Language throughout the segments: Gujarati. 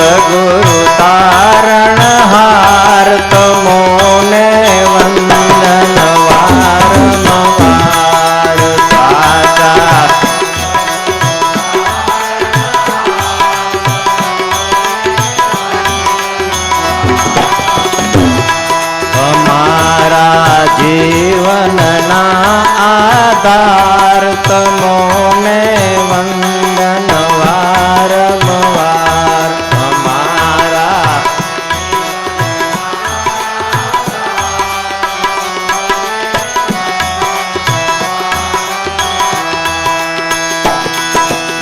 સદગુરુ તારણહાર તમોને વંદન વારંવાર સાચા અમારા જીવનના આધાર તમોને વંદન વારંવાર અમારા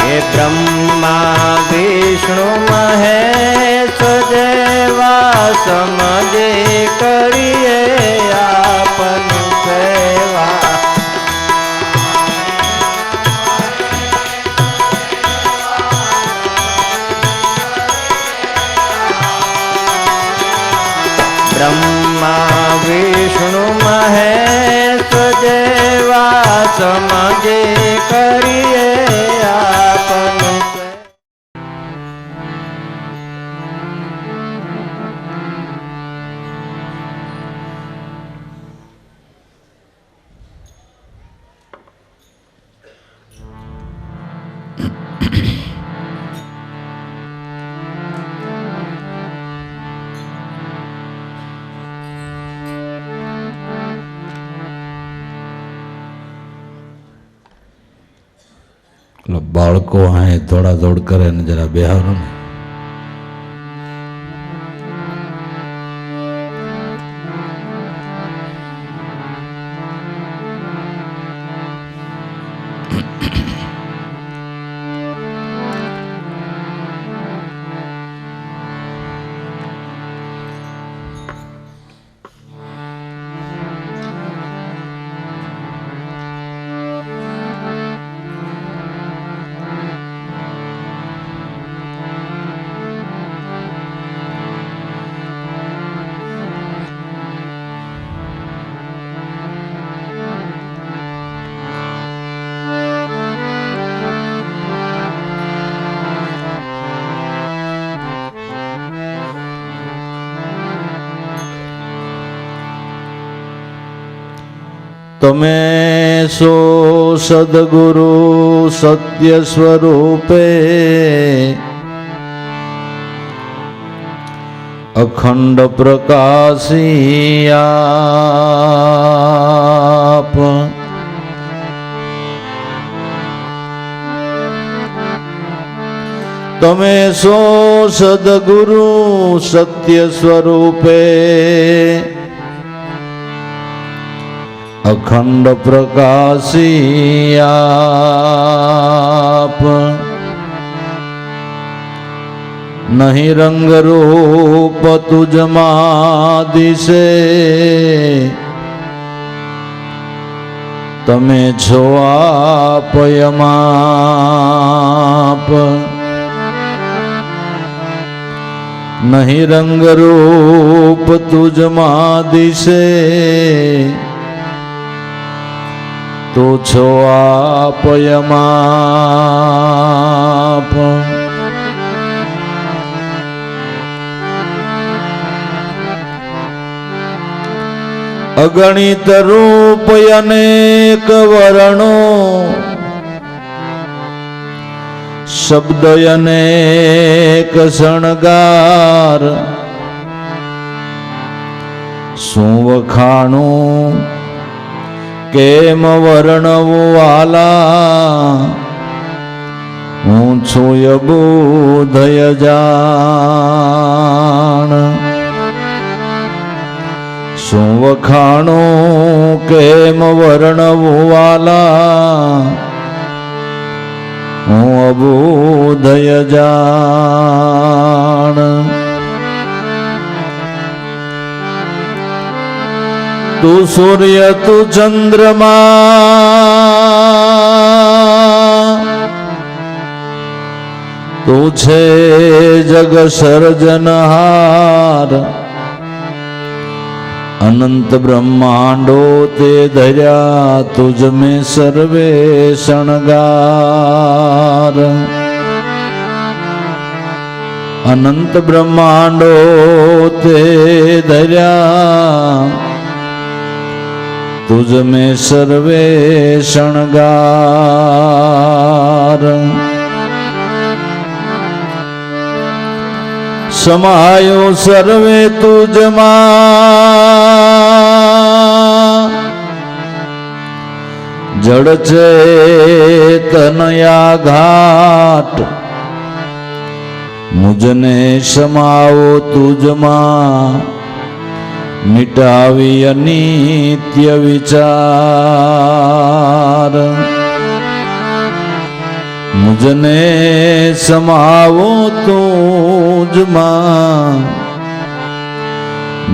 એ બ્રહ્મા વિષ્ણુ મહેશ જેવા સમજે કરીએ આપની સેવા બ્રહ્મા વિષ્ણુ મહેશ જેવા સમજે કરીએ આપની બાળકો અહીં દોડા દોડ કરે ને જરા બેહારો ને તમે સો સદગુરુ સત્ય સ્વરૂપે અખંડ પ્રકાશી આપ તમે સો સદગુરુ સત્ય સ્વરૂપે અખંડ પ્રકાશી આપ નહીં રંગ રૂપ તુજમાં દિશે તમે છો આપયમાપ નહીં રંગ રૂપ તુજમાં દિશે તો છો આપયમાપ અગણિત રૂપ અનેક વર્ણો શબ્દ અનેક શણગાર શું વખાણું કેમ વર્ણવું વાલા હું છું અબુધય જાણ શું વખાણું કેમ વર્ણવું વાલા હું અબુધય જાણ તું સૂર્ય તું ચંદ્રમા તું છે જગ સર્જનહાર અનંત બ્રહ્માંડો તે ધર્યા તુજ મેં સર્વે શણગાર अनंत ब्रह्मांडो ते धर्या तुझ में सर्वे शणगार समायो सर्वे तुझ जड़ चेतनया घाट मुझने समाओ तुझमा मिटावी अनित्य विचार मुझने समाओ तुझमा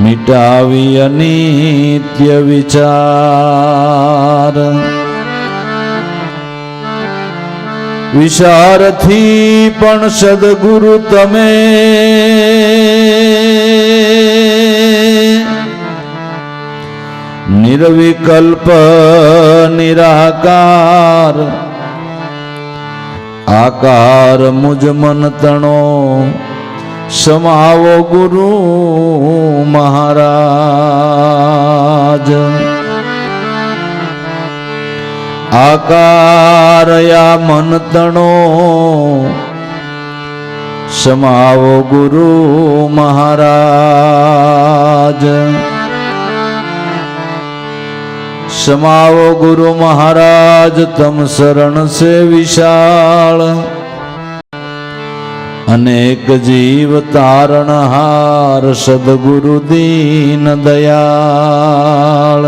मिटावी अनित्य विचार विचारथी पण सद्गुरु तमे निर्विकल्प निराकार आकार मुझ मन तणो समावो गुरु महाराज आकार या मन तणो समावो गुरु महाराज समावो गुरु महाराज तम शरण से विशाल अनेक जीव तारणहार सद्गुरु दीन दयाल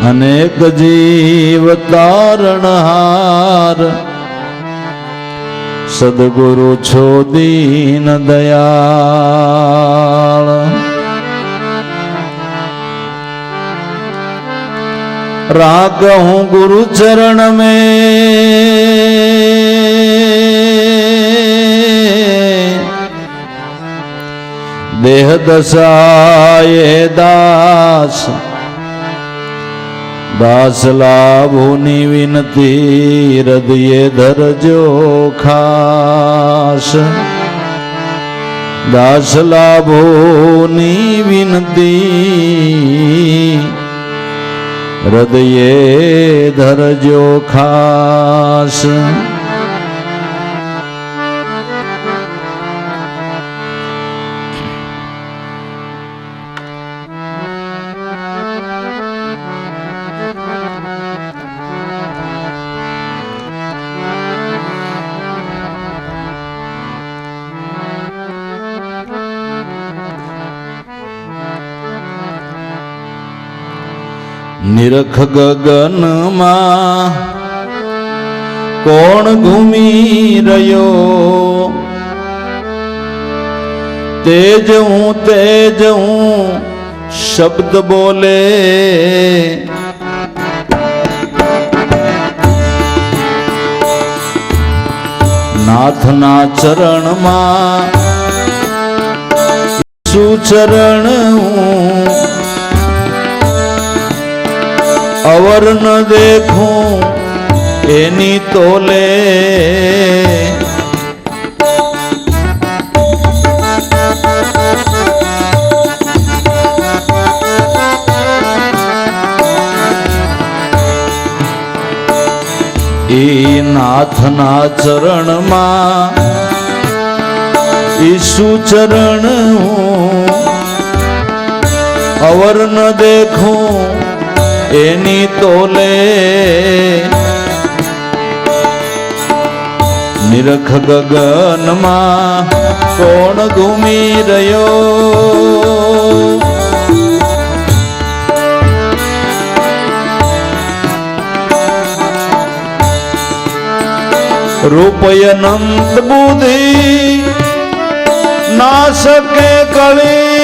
अनेक जीव तारणहार सद्गुरु छो दीन दयाल राखूं गुरु चरण में देह दशाए दास दास लाभोनी विनती हृदय धरजो खास दास लाभोनी विनती हृदय धरजो खास निरख गगन मां कोण घूमी रयो तेज हूं शब्द बोले नाथना चरण मां सुचरण अवर न देखूं एनी तोले ई नाथना चरण मां ईशु चरण अवर न देखूं एनी तोले निरख गगन मां कोण घूमी रयो रूपय अनंत बुद्धि ना सके कली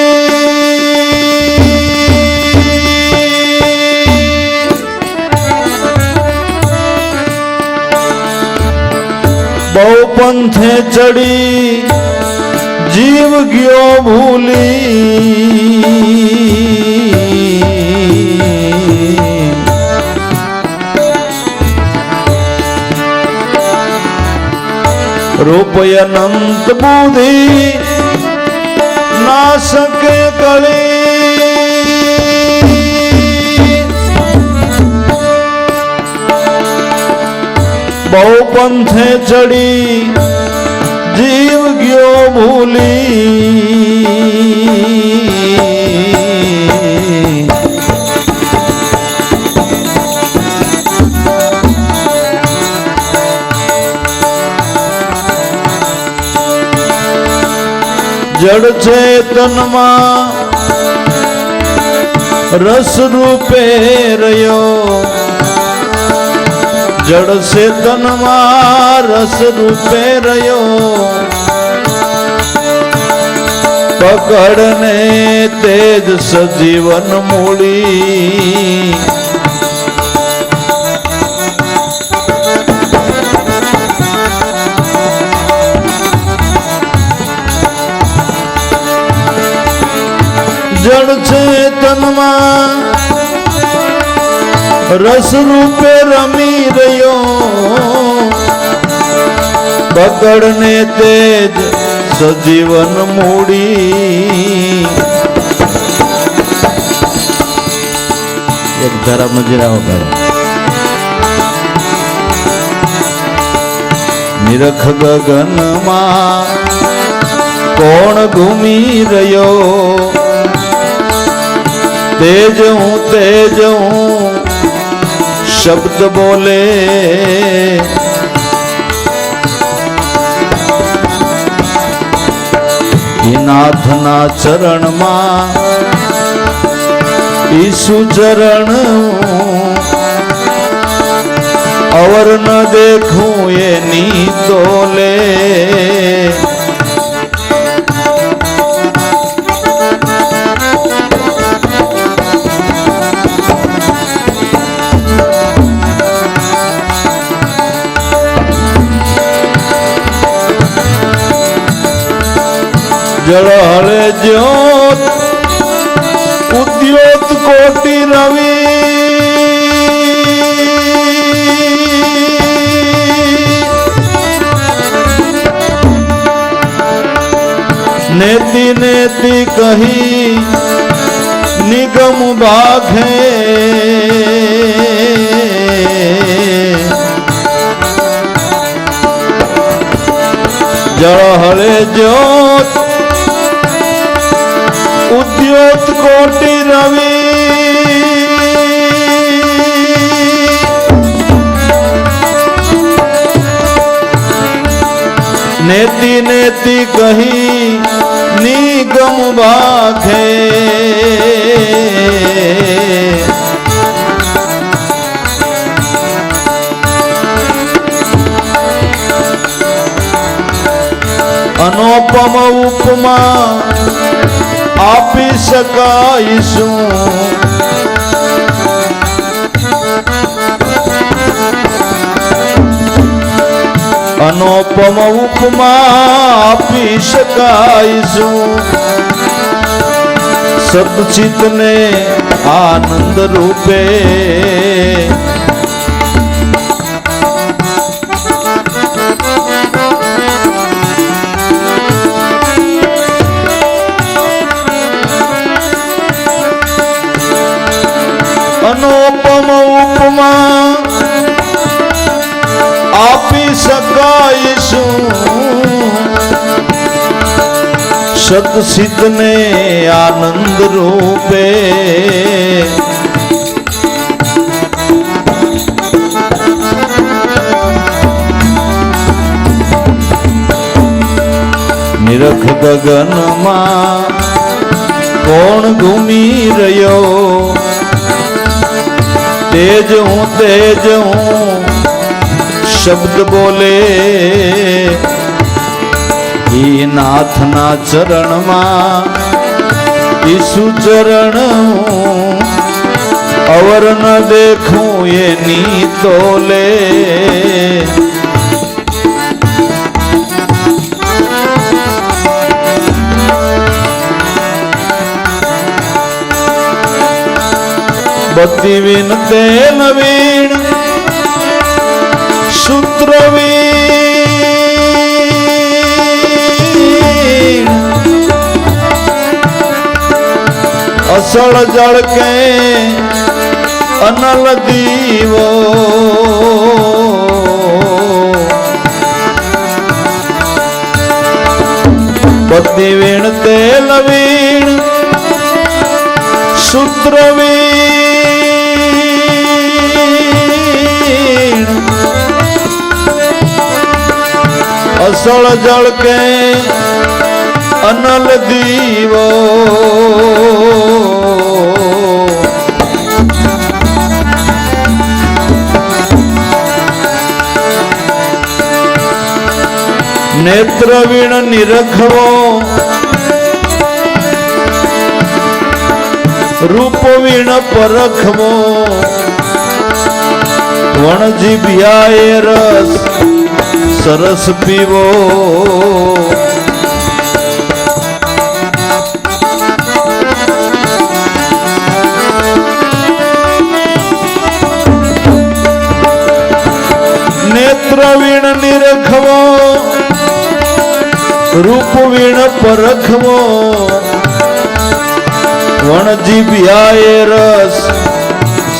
बहु पंथे चढ़ी जीव गयो भूली रूप अनंत बुद्धि नासक कली बहु पंथे चढ़ी जीव गयो भूली जड़ चेतन मां रस रूपे रयो जड़ चेतन मां रस रूपे रयो पकड़ने तेज सजीवन मूली जड़ चेतन मां रस रूपे रमी रयो पकड़ने तेज सजीवन मूड़ी एक जरा मजरा होगा निरख गगन मां कौन घूमी रयो तेज हूँ शब्द बोले नाथ ना चरण मां ईसु चरण और न देखूं ये नी तोले जड़हले ज्योत उद्योत कोटि रवि नेति नेति कही निगम बाघे जड़हले ज्योत उद्योत कोटि रवि नेति नेति कही निगम बाखे अनुपम उपमा आपी सकाईसु अनुपम उपमा आपी सकाईसु सदचित ने आनंद रूपे अनुपम उपमा आपी सकाईसु सदसिद्ध ने आनंद रूपे निरख गगन मां कौन घूमी रयो तेज हूँ शब्द बोले ही नाथ ना चरण मां ईसु चरण और न देखूं ये नी तोले बत्ती विनते नवीन सूत्रवीण અસળ જળ કે અનલ દીવો પતિ વીણ તેલ વીણ સૂત્ર વીણ અસળ જળ કે અનલ દીવો નેત્ર વીણ નિરખવો રૂપ વીણ પરખવો વણજીભ્યાએ રસ સરસ પીવો નેત્ર વીણ નિરખવો રૂપ વીણ પરખવો વણજીભ્યાએ રસ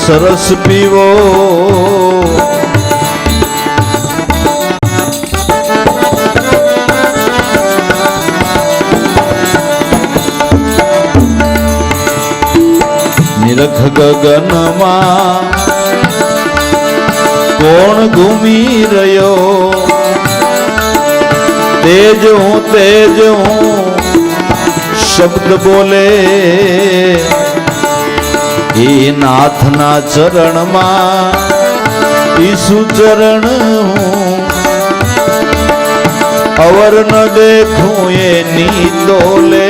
સરસ પીવો નિરખ ગગનમાં કોણ ઘૂમી રહ્યો તેજ હું શબ્દ બોલે એ નાથના ચરણમાં ઈસુ ચરણ હું અવર ન દેખું એની તોલે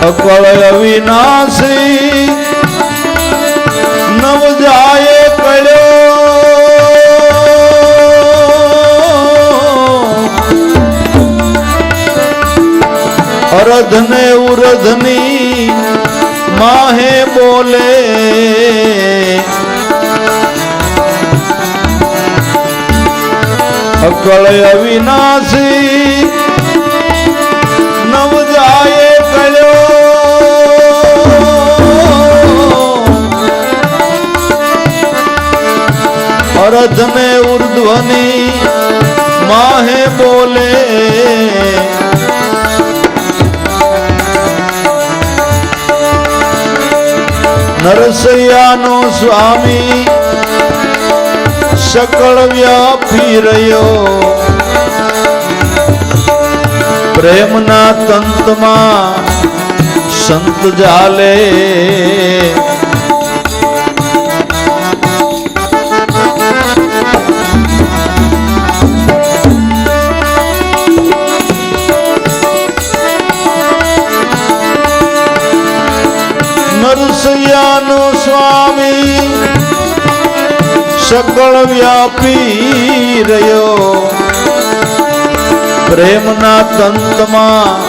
અકળ અવિનાશી નવ જાય કળ્યો અરધ ને ઉરધની માહે બોલે અકળ અવિનાશી નવ જાય કળ્યો અરધ ને ઉર્ધ્વની માહે બોલે નરસૈયાનો સ્વામી સકળ વ્યાપી રહ્યો પ્રેમના તંતમાં સંત જાલે નરસૈયાનો સ્વામી સકળ વ્યાપી રહ્યો પ્રેમના તંતમાં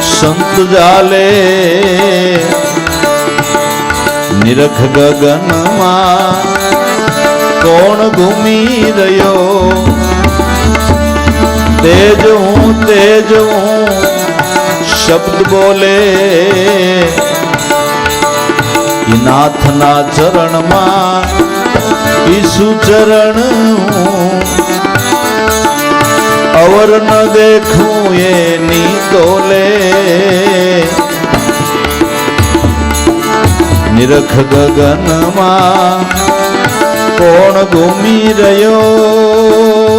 સંત જાલે નિરખ ગગનમાં કોણ ઘૂમી રહ્યો તેજ હું શબ્દ બોલે નાથના ચરણમાં ઈસુ ચરણ અવર ન દેખું એની તોલે નિરખ ગગનમાં કોણ ઘૂમી રહ્યો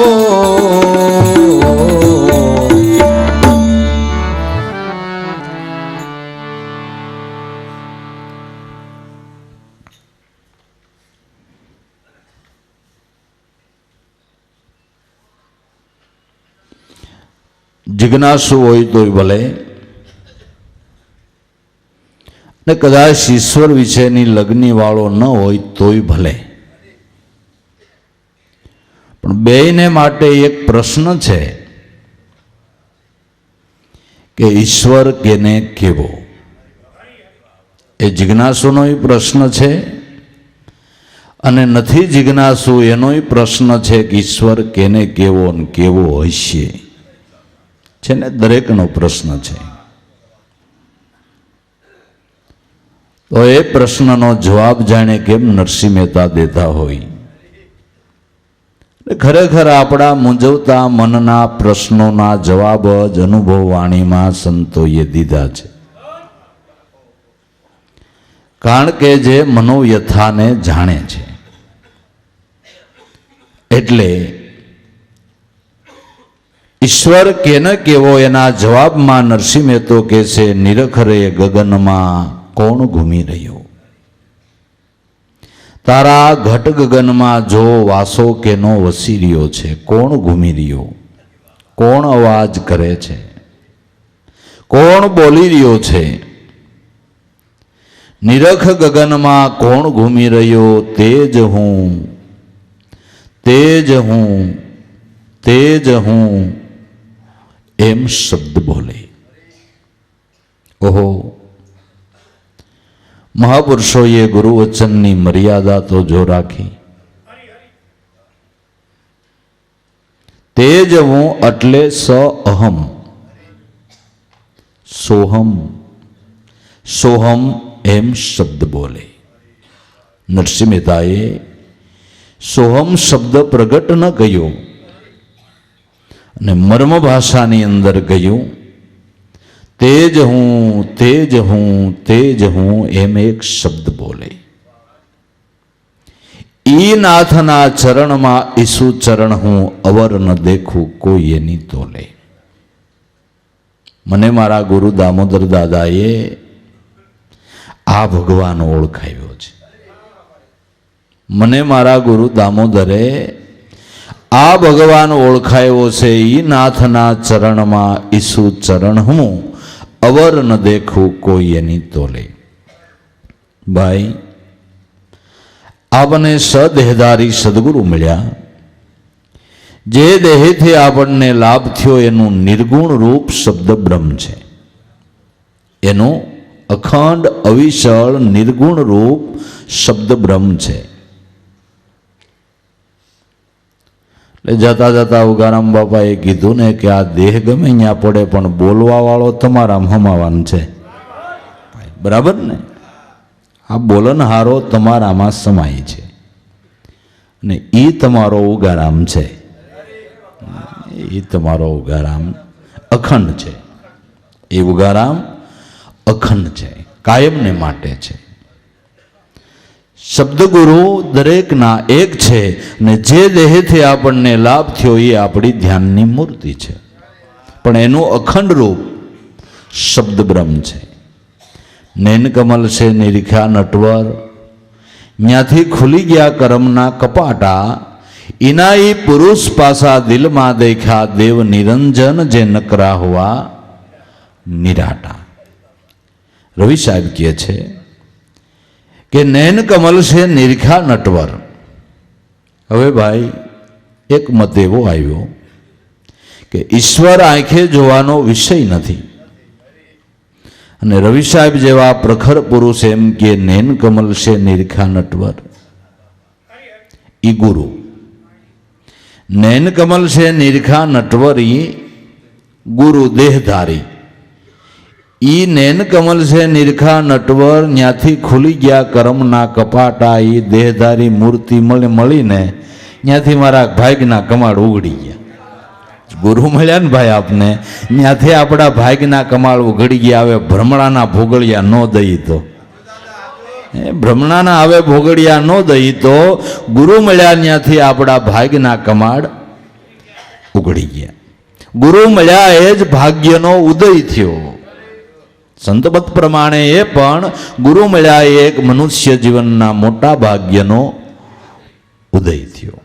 જિજ્ઞાસુ હોય તોય ભલે ને કદાચ ઈશ્વર વિશેની લગ્ની વાળો ન હોય તોય ભલે, પણ બેયને માટે એક પ્રશ્ન છે કે ઈશ્વર કેને કેવો? એ જિજ્ઞાસુનો પ્રશ્ન છે અને નથી જિજ્ઞાસુ એનોય પ્રશ્ન છે કે ઈશ્વર કેને કેવો ને કેવો હશે, છે ને દરેકનો પ્રશ્ન છે. તો એ પ્રશ્નનો જવાબ જાણે કેમ નરસિંહ મહેતા દેતા હોય. ખરેખર આપણા મૂંઝવતા મનના પ્રશ્નોના જવાબ જ અનુભવ વાણીમાં સંતોએ દીધા છે. કારણ કે જે મનોવ્યથાને જાણે છે. એટલે ઈશ્વર કેને કેવો એના જવાબમાં નરસિંહ મહેતો કહે છે, નિરખરે ગગનમાં કોણ ઘૂમી રહ્યો, તારા ઘટ ગગનમાં જો વાસો કેનો વસી રહ્યો છે, કોણ ઘૂમી રહ્યો, કોણ અવાજ કરે છે, કોણ બોલી રહ્યો છે. નિરખ ગગનમાં કોણ ઘૂમી રહ્યો, તેજ હું, તેજ હું, તેજ હું, એમ શબ્દ બોલે. ઓહો, મહાપુરુષોએ ગુરુવચનની મર્યાદા તો જો રાખી. તેજ હું એટલે સ અહમ, સોહમ, સોહમ એમ શબ્દ બોલે. નરસિંહ મહેતાએ સોહમ શબ્દ પ્રગટ ન કર્યો અને મર્મ ભાષાની અંદર ગયું તેજ હું, તેજ હું, તેજ હું એમ એક શબ્દ બોલે. ઈ નાથના ચરણમાં ઈસુ ચરણ હું અવર ન દેખું કોઈ એની તોલે. મને મારા ગુરુ દામોદર દાદાએ આ ભગવાન ઓળખાવ્યો છે. મને મારા ગુરુ દામોદરે આ ભગવાન ઓળખાયો છે. ઈ નાથના ચરણમાં ઈસુ ચરણ હું અવર ન દેખું કોઈ એની તોલે. ભાઈ, આપણને સદેહધારી સદગુરુ મળ્યા. જે દેહથી આપણને લાભ થયો એનું નિર્ગુણ રૂપ શબ્દ બ્રહ્મ છે. એનું અખંડ અવિચળ નિર્ગુણ રૂપ શબ્દ બ્રહ્મ છે. એટલે જતા જતા ઉગારામ બાપાએ કીધું ને કે આ દેહ ગમે ત્યાં પડે પણ બોલવા વાળો તમારા હમાવાન છે. બરાબર ને? આ બોલનહારો તમારામાં સમાય છે ને એ તમારો ઉગારામ છે. એ તમારો ઉગારામ અખંડ છે. એ ઉગારામ અખંડ છે, કાયમને માટે છે. શબ્દગુરુ દરેકના એક છે ને જે દેહથી આપણને લાભ થયો એ આપણી ધ્યાનની મૂર્તિ છે, પણ એનું અખંડ રૂપ શબ્દ બ્રહ્મ છે. નૈન કમલ છે નિરીખા નટવર, ત્યાંથી ખુલી ગયા કરમના કપાટા, ઇના ઈ પુરુષ પાસા દિલમાં દેખા દેવ નિરંજન જે નકરા હુઆ નિરાટા. રવિ સાહેબ કહે છે કે નૈન કમલ છે નિરીખા નટવર. હવે ભાઈ, એક મત એવો આવ્યો કે ઈશ્વર આંખે જોવાનો વિષય નથી, અને રવિ સાહેબ જેવા પ્રખર પુરુષ એમ કે નૈન કમલ છે નિરીખા નટવર. ઈ ગુરુ. નૈન કમલ છે નિરીખા નટવર ઈ ગુરુ દેહધારી. ઈ નૈન કમલ છે નિરખા નટવર, ત્યાંથી ખુલી ગયા કરમના કપાટા. ઈ દેહધારી મૂર્તિ મળીને ત્યાંથી મારા ભાગના કમાડ ઉઘડી ગયા. ગુરુ મળ્યા ને ભાઈ આપને, ત્યાંથી આપણા ભાગના કમાળ ઉઘડી ગયા. હવે ભ્રમણાના ભોગળિયા ન દઈ તો, ભ્રમણાના હવે ભોગળિયા ન દઈ તો ગુરુ મળ્યા ત્યાંથી આપણા ભાગના કમાડ ઉઘડી ગયા. ગુરુ મળ્યા એ જ ભાગ્યનો ઉદય થયો. સંતબત પ્રમાણે એ પણ ગુરુ મળ્યા એક મનુષ્ય જીવનના મોટા ભાગ્યનો ઉદય થયો.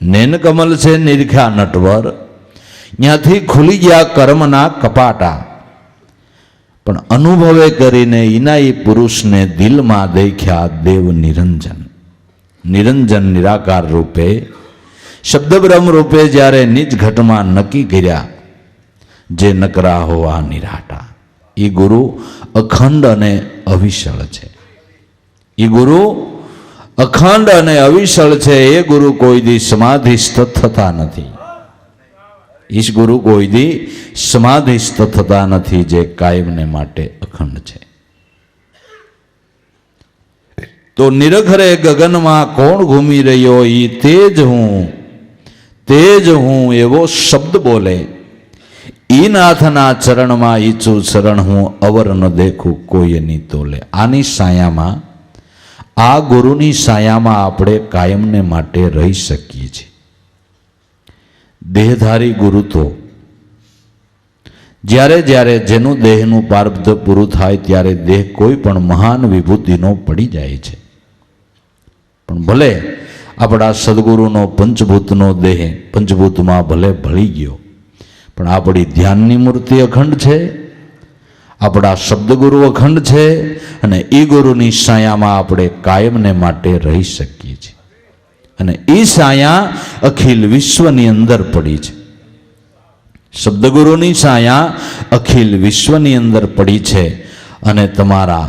નૈન કમલ છે નિરખા નટવર, ત્યાંથી ખુલી ગયા કર્મના કપાટા, પણ અનુભવે કરીને ઇનાઈ પુરુષને દિલમાં દેખ્યા દેવ નિરંજન. નિરંજન નિરાકાર રૂપે શબ્દ બ્રહ્મ રૂપે જ્યારે નિજ ઘટમાં નક્કી કર્યા જે નકરા હોવા નિરાટા. એ ગુરુ અખંડ અને અવિચળ છે. એ ગુરુ અખંડ અને અવિચળ છે એ ગુરુ કોઈ દી સમાધિસ્થ થતા નથી. ઈશ ગુરુ કોઈ દી સમાધિસ્થ થતા નથી, જે કાયમને માટે અખંડ છે. તો નિરખરે ગગનમાં કોણ ઘૂમી રહ્યો, ઈ તેજ હું એવો શબ્દ બોલે. ઈ નાથના ચરણમાં ઈચ્છું શરણ હું, અવર ન દેખું કોઈ એની તોલે. આની સાયામાં, આ ગુરુની સાયામાં આપણે કાયમને માટે રહી શકીએ છીએ. દેહધારી ગુરુ તો જ્યારે જ્યારે જેનું દેહનું પારબ્ધ પૂરું થાય ત્યારે દેહ કોઈ પણ મહાન વિભૂતિનો પડી જાય છે. પણ ભલે આપણા સદગુરુનો પંચભૂતનો દેહ પંચભૂતમાં ભલે ભળી ગયો, પણ આપણી ધ્યાનની મૂર્તિ અખંડ છે, આપણા શબ્દગુરુ અખંડ છે, અને એ ગુરુની સાયામાં આપણે કાયમને માટે રહી શકીએ છીએ. અને એ સાયા અખિલ વિશ્વની અંદર પડી છે. શબ્દગુરુની સાયા અખિલ વિશ્વની અંદર પડી છે, અને તમારા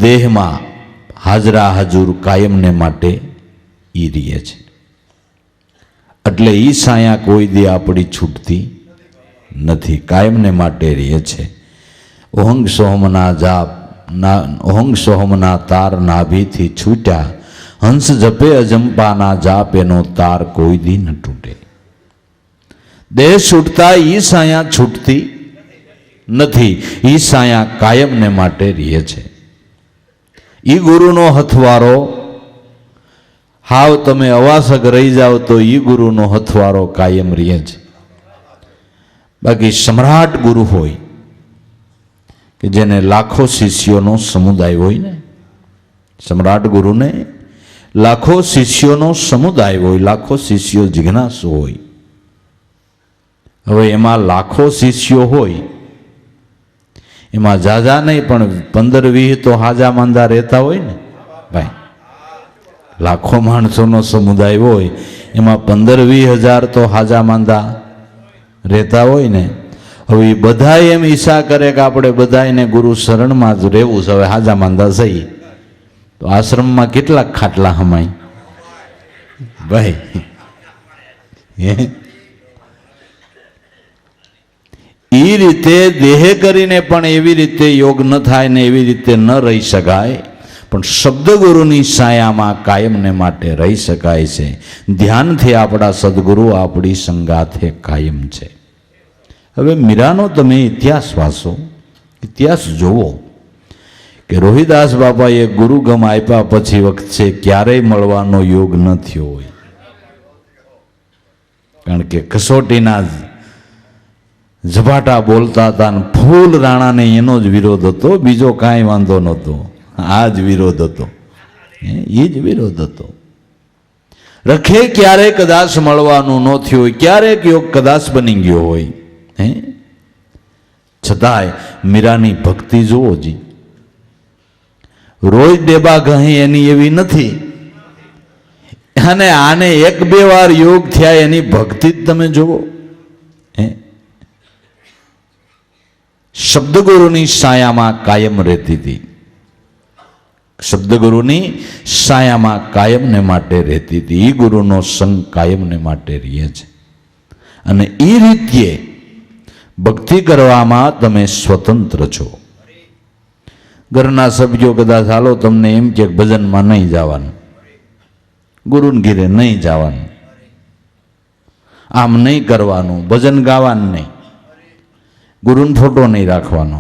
દેહમાં હાજરા હજુર કાયમને માટે ઈ રહે છે. એટલે ઈ સાયા કોઈ દી આપણી છૂટતી નથી, કાયમને માટે રહે છે. ઓહંગ સોહમના તાર નાભીથી છૂટ્યા, હંસ જપે અજંપાના જાપ એનો તાર કોઈ દી ન તૂટે. દેહ છૂટતા ઈ સાયા છૂટતી નથી, ઈ સાયા કાયમને માટે રહે છે. ઈ ગુરુનો હથવારો, હાવ તમે અવાસક રહી જાઓ તો ઈ ગુરુનો હથવારો કાયમ રહે છે. બાકી સમ્રાટ ગુરુ હોય કે જેને લાખો શિષ્યોનો સમુદાય હોય ને, સમ્રાટ ગુરુને લાખો શિષ્યોનો સમુદાય હોય, લાખો શિષ્યો જિજ્ઞાસુ હોય. હવે એમાં લાખો શિષ્યો હોય, એમાં જાજા નહીં પણ 15-20 તો હાજા માંદા રહેતા હોય ને ભાઈ. લાખો માણસોનો સમુદાય હોય, એમાં 15-20 હજાર તો હાજા માંદા રહેતા હોય ને. હવે એ બધા એમ ઈચ્છા કરે કે આપણે બધાને ગુરુ શરણમાં જ રહેવું છે. હવે હાજા માંદા સહી તો આશ્રમમાં કેટલાક ખાટલા હમાય ભાઈ. એ રીતે દેહ કરીને પણ એવી રીતે યોગ ન થાય ને એવી રીતે ન રહી શકાય, પણ શબ્દગુરુની સાયામાં કાયમને માટે રહી શકાય છે. ધ્યાનથી આપણા સદગુરુ આપણી સંગાથે કાયમ છે. હવે મીરાનો તમે ઇતિહાસ વાંચો, ઇતિહાસ જોવો કે રોહિદાસ બાપાએ ગુરુગમ આપ્યા પછી વખતે ક્યારેય મળવાનો યોગ ન થયો હોય. કારણ કે કસોટીના ઝપાટા બોલતા હતા, અને ફૂલ રાણાને એનો જ વિરોધ હતો, બીજો કાંઈ વાંધો નહોતો. આ જ વિરોધ હતો, એ જ વિરોધ હતો. રખે ક્યારેક કદાચ મળવાનું ન થયું હોય, ક્યારેક યોગ કદાચ બની ગયો હોય, છતાંય મીરાની ભક્તિ જુઓ જી. રોજ ડેબા ગહી એની એવી નથી, અને આને 1-2 વાર યોગ થયા એની ભક્તિ જ તમે જુઓ. શબ્દગુરુની સાયામાં કાયમ રહેતી હતી, શબ્દગુરુની સાયામાં કાયમને માટે રહેતી હતી. એ ગુરુનો સંગ કાયમને માટે રહે છે. અને એ રીતે ભક્તિ કરવામાં તમે સ્વતંત્ર છો. ઘરના સભ્યો કદાચ હાલો તમને એમ કે ભજનમાં નહીં જવાનું, ગુરુને ઘીરે નહીં જવાનું, આમ નહીં કરવાનું, ભજન ગાવાનું નહીં, ગુરુનો ફોટો નહીં રાખવાનો,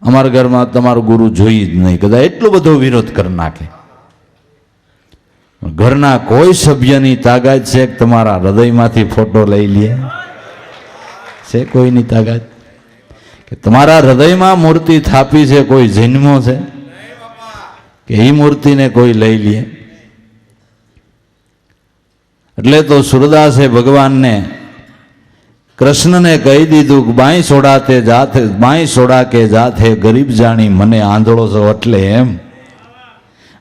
અમારા ઘરમાં તમારો ગુરુ જોઈ જ નહીં, કદાચ એટલો બધો વિરોધ કરી નાખે. ઘરના કોઈ સભ્યની તાકાત છે કે તમારા હૃદયમાંથી ફોટો લઈ લે? છે કોઈની તાકાત કે તમારા હૃદયમાં મૂર્તિ થાપી છે કોઈ જન્મો છે કે એ મૂર્તિને કોઈ લઈ લે? એટલે તો સુરદાસે ભગવાનને કૃષ્ણને કહી દીધું કે બાઈ સોડા કે જાત હે ગરીબ જાણી મને આંધળો છો. એટલે એમ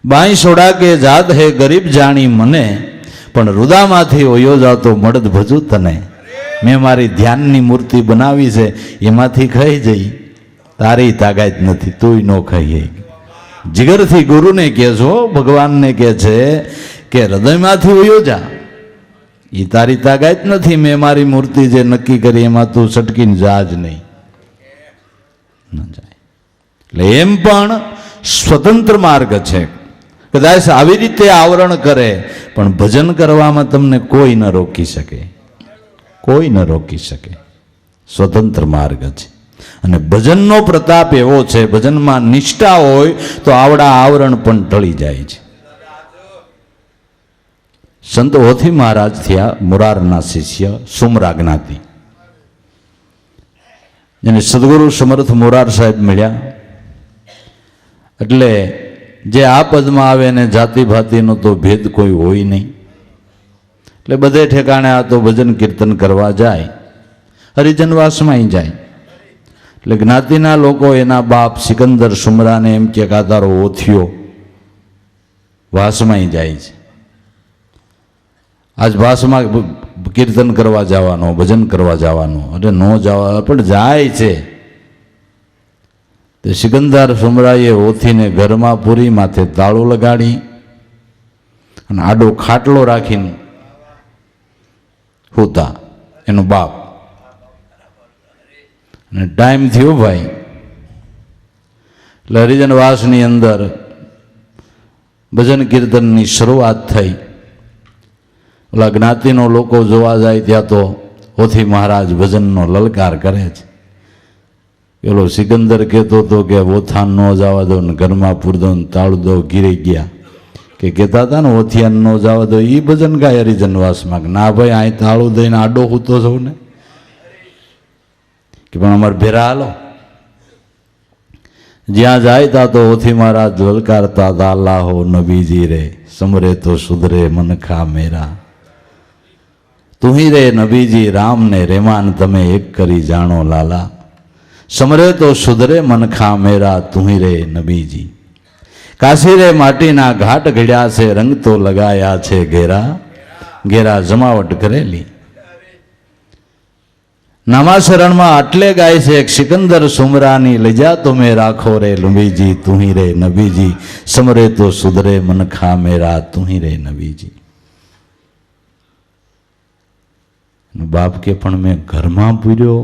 બાઈ સોડા કે જાત હે ગરીબ જાણી મને, પણ રુદામાંથી ઓયો જાતો મળદ ભજુ તને. મેં મારી ધ્યાનની મૂર્તિ બનાવી છે, એમાંથી ખાઈ જઈ, તારી તાકાત નથી, તુંય ન ખાઈ. જીગરથી ગુરુને કહે છો, ભગવાનને કહે છે કે હૃદયમાંથી વયો જા. એ તારી તાકાત નથી. મેં મારી મૂર્તિ જે નક્કી કરી એમાં તું સટકીને જા જ નહીં. ન જાય. એટલે એમ પણ સ્વતંત્ર માર્ગ છે. કદાચ આવી રીતે આવરણ કરે પણ ભજન કરવામાં તમને કોઈ ન રોકી શકે, કોઈ ન રોકી શકે. સ્વતંત્ર માર્ગ છે. અને ભજનનો પ્રતાપ એવો છે, ભજનમાં નિષ્ઠા હોય તો આવડા આવરણ પણ ટળી જાય છે. સંત ઓથી મહારાજ થયા મુરારના શિષ્ય, સુમરા જ્ઞાતિ, જેને સદગુરુ સમર્થ મોરાર સાહેબ મળ્યા. એટલે જે આ પદમાં આવે ને જાતિ ભાતિનો તો ભેદ કોઈ હોય નહીં. એટલે બધે ઠેકાણે આ તો ભજન કીર્તન કરવા જાય, હરિજનવાસમાં જાય. એટલે જ્ઞાતિના લોકો એના બાપ સિકંદર સુમરાને એમ કે આ તારો ઓથિયો વાસમાં જાય છે, આજ વાસમાં કીર્તન કરવા જવાનો, ભજન કરવા જવાનો. અરે ન જવા પણ જાય છે. તે સિકંદર સુમરાએ ઓથીને ઘરમાં પૂરી, માથે તાળું લગાડી અને આડો ખાટલો રાખીને હોતા એનો બાપ. અને ટાઈમ થયો ભાઈ, એટલે હરિજનવાસની અંદર ભજન કીર્તનની શરૂઆત થઈ. ઓલા જ્ઞાતિનો લોકો જોવા જાય ત્યાં તો ઓથી મહારાજ ભજનનો લલકાર કરે છે. પેલો સિકંદર કહેતો હતો કે ઓથાન ન જવા દો ને ઘરમાં પૂરદો ને તાળું દો, ગીરી ગયા કે કહેતા હતા ને ઓથિયાન ન જવા દો. એ ભજન ગાય હરિજનવાસમાં. ના ભાઈ, અહીં તાળું દઈને આડો હૂતો છું ને કે પણ અમારે ભેરા હાલો. જ્યાં જાય ત્યાં તો ઓથી મહારાજ લલકારતા હતા, અલ્લાહો નબીજી રે સમરે તો સુધરે મનખા મેરા, તુહી રે નબીજી રામ ને રેમાન તમે એક કરી જાણો લાલા, સમરે તો સુધરે મનખા મેરા તુહી રે નબીજી, કાશી રે માટીના ઘાટ ઘડ્યા છે, રંગ તો લગાયા છે ઘેરા, ઘેરા જમાવટ કરેલી. નામાશરણમાં આટલે ગાય છે સિકંદર સુમરાની, લજા તમે રાખો રે લુંબીજી તુહી રે નબીજી, સમરે તો સુધરે મનખા મેરા તુહી રે નબીજી. બાપ કે પણ મેં ઘરમાં પૂર્યો,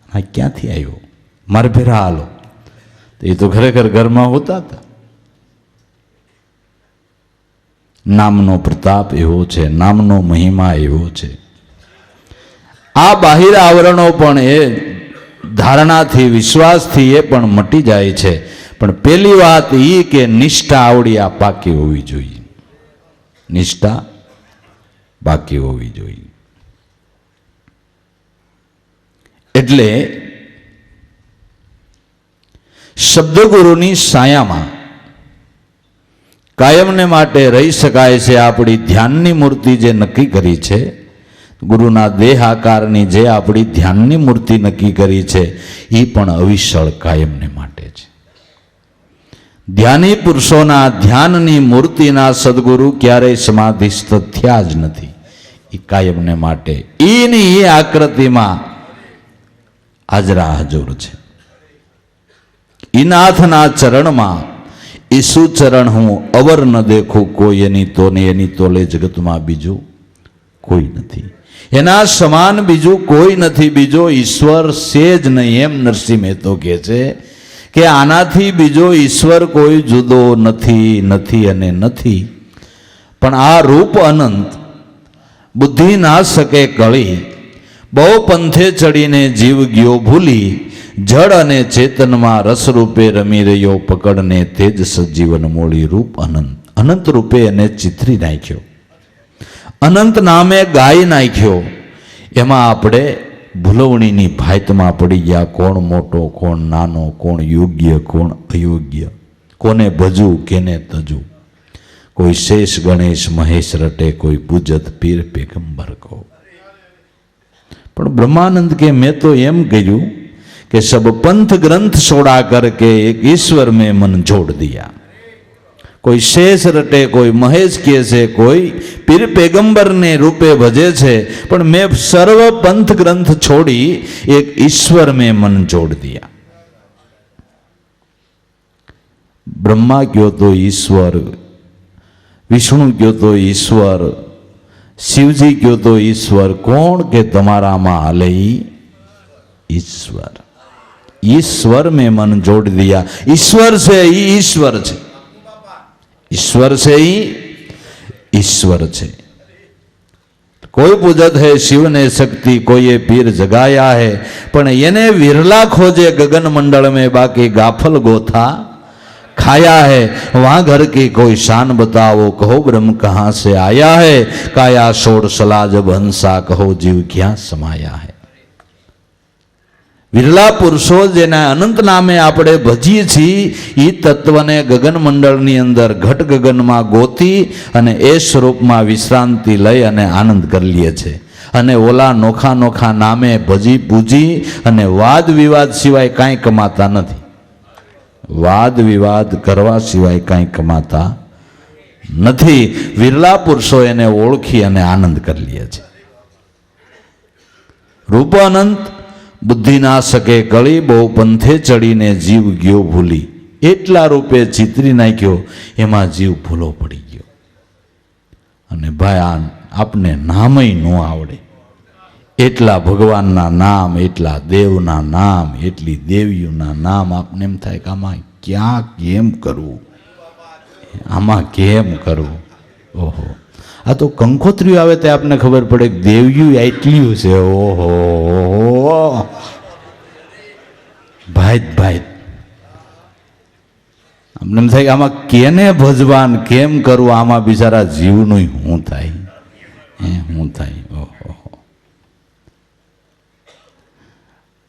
આ ક્યાંથી આવ્યો, મારે ભેરા હાલો. એ તો ખરેખર ઘરમાં હોતા હતા. નામનો પ્રતાપ એવો છે, નામનો મહિમા એવો છે. આ બાહિર આવરણો પણ એ ધારણાથી, વિશ્વાસથી એ પણ મટી જાય છે. પણ પેલી વાત એ કે નિષ્ઠા આવડી આ પાકી હોવી જોઈએ. નિષ્ઠા પાકી હોવી જોઈએ. એટલે શબ્દગુરુની સાયામાં કાયમને માટે રહી શકાય છે. આપણી ધ્યાનની મૂર્તિ જે નક્કી કરી છે, ગુરુના દેહ આકારની જે આપણી ધ્યાનની મૂર્તિ નક્કી કરી છે, એ પણ અવિશળ કાયમને માટે છે. ધ્યાની પુરુષોના ધ્યાનની મૂર્તિના સદગુરુ ક્યારેય સમાધિસ્થ થયા જ નથી. એ કાયમને માટે એની એ આકૃતિમાં હાજરા હજુર છે. ઈનાથના ચરણમાં ઈસુ ચરણ હું અવર ન દેખું, કોઈ એની તોને એની તોલે જગતમાં બીજું કોઈ નથી. એના સમાન બીજું કોઈ નથી. બીજો ઈશ્વર છે જ નહીં. એમ નરસિંહ મહેતો કહે છે કે આનાથી બીજો ઈશ્વર કોઈ જુદો નથી, નથી અને નથી. પણ આ રૂપ અનંત, બુદ્ધિ ના શકે કળી, બહુ પંથે ચડીને જીવ ગયો ભૂલી, જળ અને ચેતનમાં રસરૂપે રમી રહ્યો પકડને તેજ સજીવન મોળી. રૂપ અનંત, અનંત રૂપે એને ચિત્રી નાખ્યો, અનંત નામે ગાઈ નાખ્યો. એમાં આપણે ભૂલવણીની ભાતમાં પડી ગયા. કોણ મોટો, કોણ નાનો, કોણ યોગ્ય, કોણ અયોગ્ય, કોને ભજવું, કેને તજવું. કોઈ શેષ ગણેશ મહેશ રટે, કોઈ પૂજત પીર પેગંબર કહો. પણ બ્રહ્માનંદ કે મેં તો એમ કહ્યું કે સબ पंथ ग्रंथ छोड़ा करके एक ईश्वर में मन जोड़ दिया. कोई शेष रटे, कोई महेश के से, कोई पीर पैगंबर ने रूपे भजे छे, पण मैं सर्व पंथ ग्रंथ छोड़ी एक ईश्वर में मन जोड़ दिया. બ્રહ્મા કયો તો ઈશ્વર, વિષ્ણુ કયો તો ઈશ્વર, શિવજી કયો તો ઈશ્વર, કોણ કે તમારામાં હાલે ईश्वर। ईश्वर में मन जोड़ दिया, ईश्वर से ही ईश्वर छे, ईश्वर से ही ईश्वर छे। कोई पूजत है शिव ने शक्ति, कोई ये पीर जगाया है, पण येने विरला खोजे गगन मंडल में, बाकी गाफल गोथा खाया है। वहां घर की कोई शान बताओ, कहो ब्रह्म कहां से आया है, काया सोड़ सलाज भंसा, कहो जीव क्या समाया है। विरला पुरुषो जेना अनंत नामे आपणे भजीए छीए, ई तत्वने गगन मंडळनी अंदर घट गगनमा गोती अने ए स्वरूपमां विश्रांति लई अने आनंद करी લે છે। અને ઓલા નોખા નોખા નામે ભજી પૂજી અને વાદ વિવાદ સિવાય કાંઈ કમાતા નથી, વાદ વિવાદ કરવા સિવાય કાંઈ કમાતા નથી। વિરલા પુરુષો એને ઓળખી અને આનંદ કરી લે છે। રૂપ અનંત बुद्धि ना सके कड़ी, बहु पंथे चढ़ीने जीव गयो भूली, एटला रूपे चितरी नाख्यो, एमां जीव भूलो पड़ी गयो। अने भाई आपने नामय न आवड़े, एटला भगवानना नाम, एटला देवना नाम, एटली देवीओना नाम, आपने एम थाय के आमां क्या केम करवुं, आमां केम करवुं। ओहो, आ तो कंकोत्रीओ आवे ते आपने खबर पड़े के देवीओ एटलीओ छे। ओहो भाई भाई, अमने एम थाय आमां केने भजवान केम करवुं, आमां बिचारा जीवनुं हुं थाय, हुं थाय। ओहो,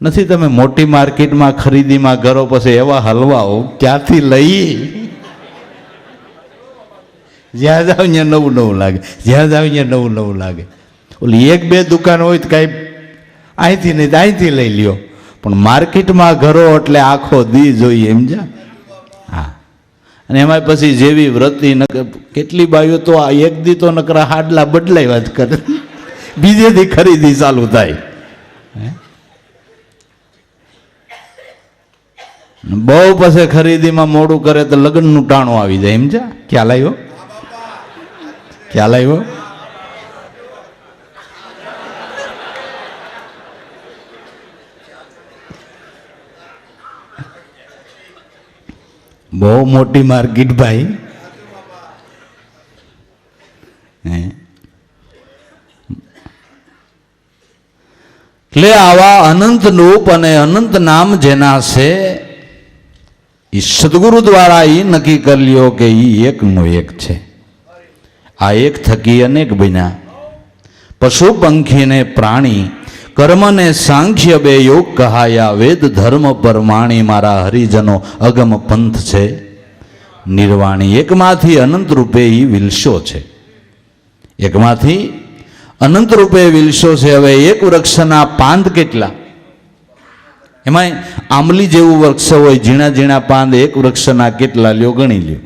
नथी तमे मोटी मार्केटमां खरीदीमां करो, पछी एवा हलवाओ क्यांथी लई, ज्यां जाओ त्यां नवुं नवुं लागे, ज्यां जाओ त्यां नवुं नवुं लागे। ओली एक बे दुकान होय तो कांई અહીંથી નહીં તો અહીંથી લઈ લ્યો, પણ માર્કેટમાં ઘરો એટલે આખો દી જોઈએ, સમજ્યા? હા, અને એમાં પછી જેવી વ્રતી કેટલી બાઈઓ તો આ એક દી તો નકરા હાડલા બદલાવ્યા જ કરે, બીજે દી ખરીદી ચાલુ થાય। બહુ પછી ખરીદીમાં મોડું કરે તો લગ્નનું ટાણું આવી જાય, સમજ્યા? ખ્યાલ આવ્યો? ખ્યાલ આવ્યો? बहु मोटी मार्केट भाई, એટલે આવા અનંત રૂપ અને અનંત નામ જેના છે એ સદગુરુ દ્વારા એ નક્કી કરી લ્યો કે એ એકનો એક છે। આ એક થકી અનેક બન્યા, પશુ પંખી ને પ્રાણી, कर्म ने सांख्य बे योग कहाया, वेद धर्म परमाणी, मारा हरिजनो अगम पंथ छे निर्वाणी। एक माथी अनंत रूपे ही विलसो छे, एक माथी अनंत रूपे विलसो छे। हवे एक वृक्षना पांद केटला, एमां आंबली जेवुं वृक्ष होय, झीणा झीणा पांद, एक वृक्षना केटला ल्यो गणी ल्यो,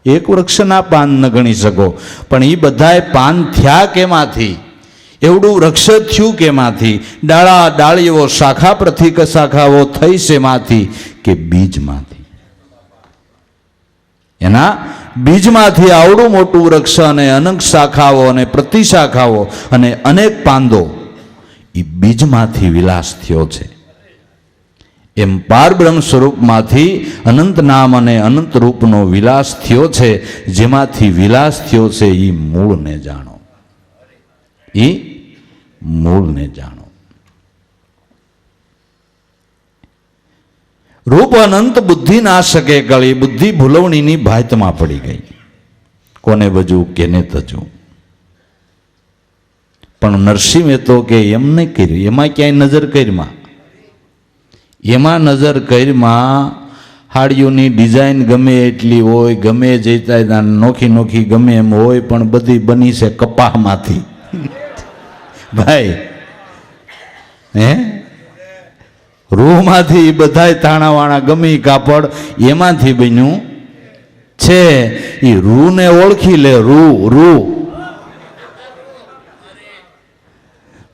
एक वृक्षना पांद न गणी शको, पण ई बधाय पांद थया केमांथी, एवडું વૃક્ષ થયું કેમાંથી, ડાળા ડાળીઓ શાખા પ્રથિક શાખાઓ થઈ શેમાંથી કે બીજમાંથી। એના બીજમાંથી આવડું મોટું વૃક્ષ અને અનેક શાખાઓ અને પ્રતિશાખાઓ અને અનેક પાંદો એ બીજમાંથી વિલાસ થયો છે। એમ પારબ્રહ્મ સ્વરૂપમાંથી અનંત નામ અને અનંત રૂપનો વિલાસ થયો છે। જેમાંથી વિલાસ થયો છે એ મૂળને જાણો, એ મૂળને જાણો। રૂપ અનંત બુદ્ધિ ના શકે ગળી, બુદ્ધિ ભૂલવણીની ભાતમાં પડી ગઈ, કોને ભજવું કેને તજવું। પણ નરસિંહે તો કે એમ નહીં કર્યું, એમાં ક્યાંય નજર કરીમાં, એમાં નજર કરીમાં હાડીઓની ડિઝાઇન ગમે એટલી હોય, ગમે જતા નોખી નોખી ગમે એમ હોય, પણ બધી બની છે કપાહમાંથી भाई, हे रूह मांथी बधाय ताणावाणा गमी कापड़ एमांथी बन्युं छे। ई रूह ने ओळखी ले, रूह रूह।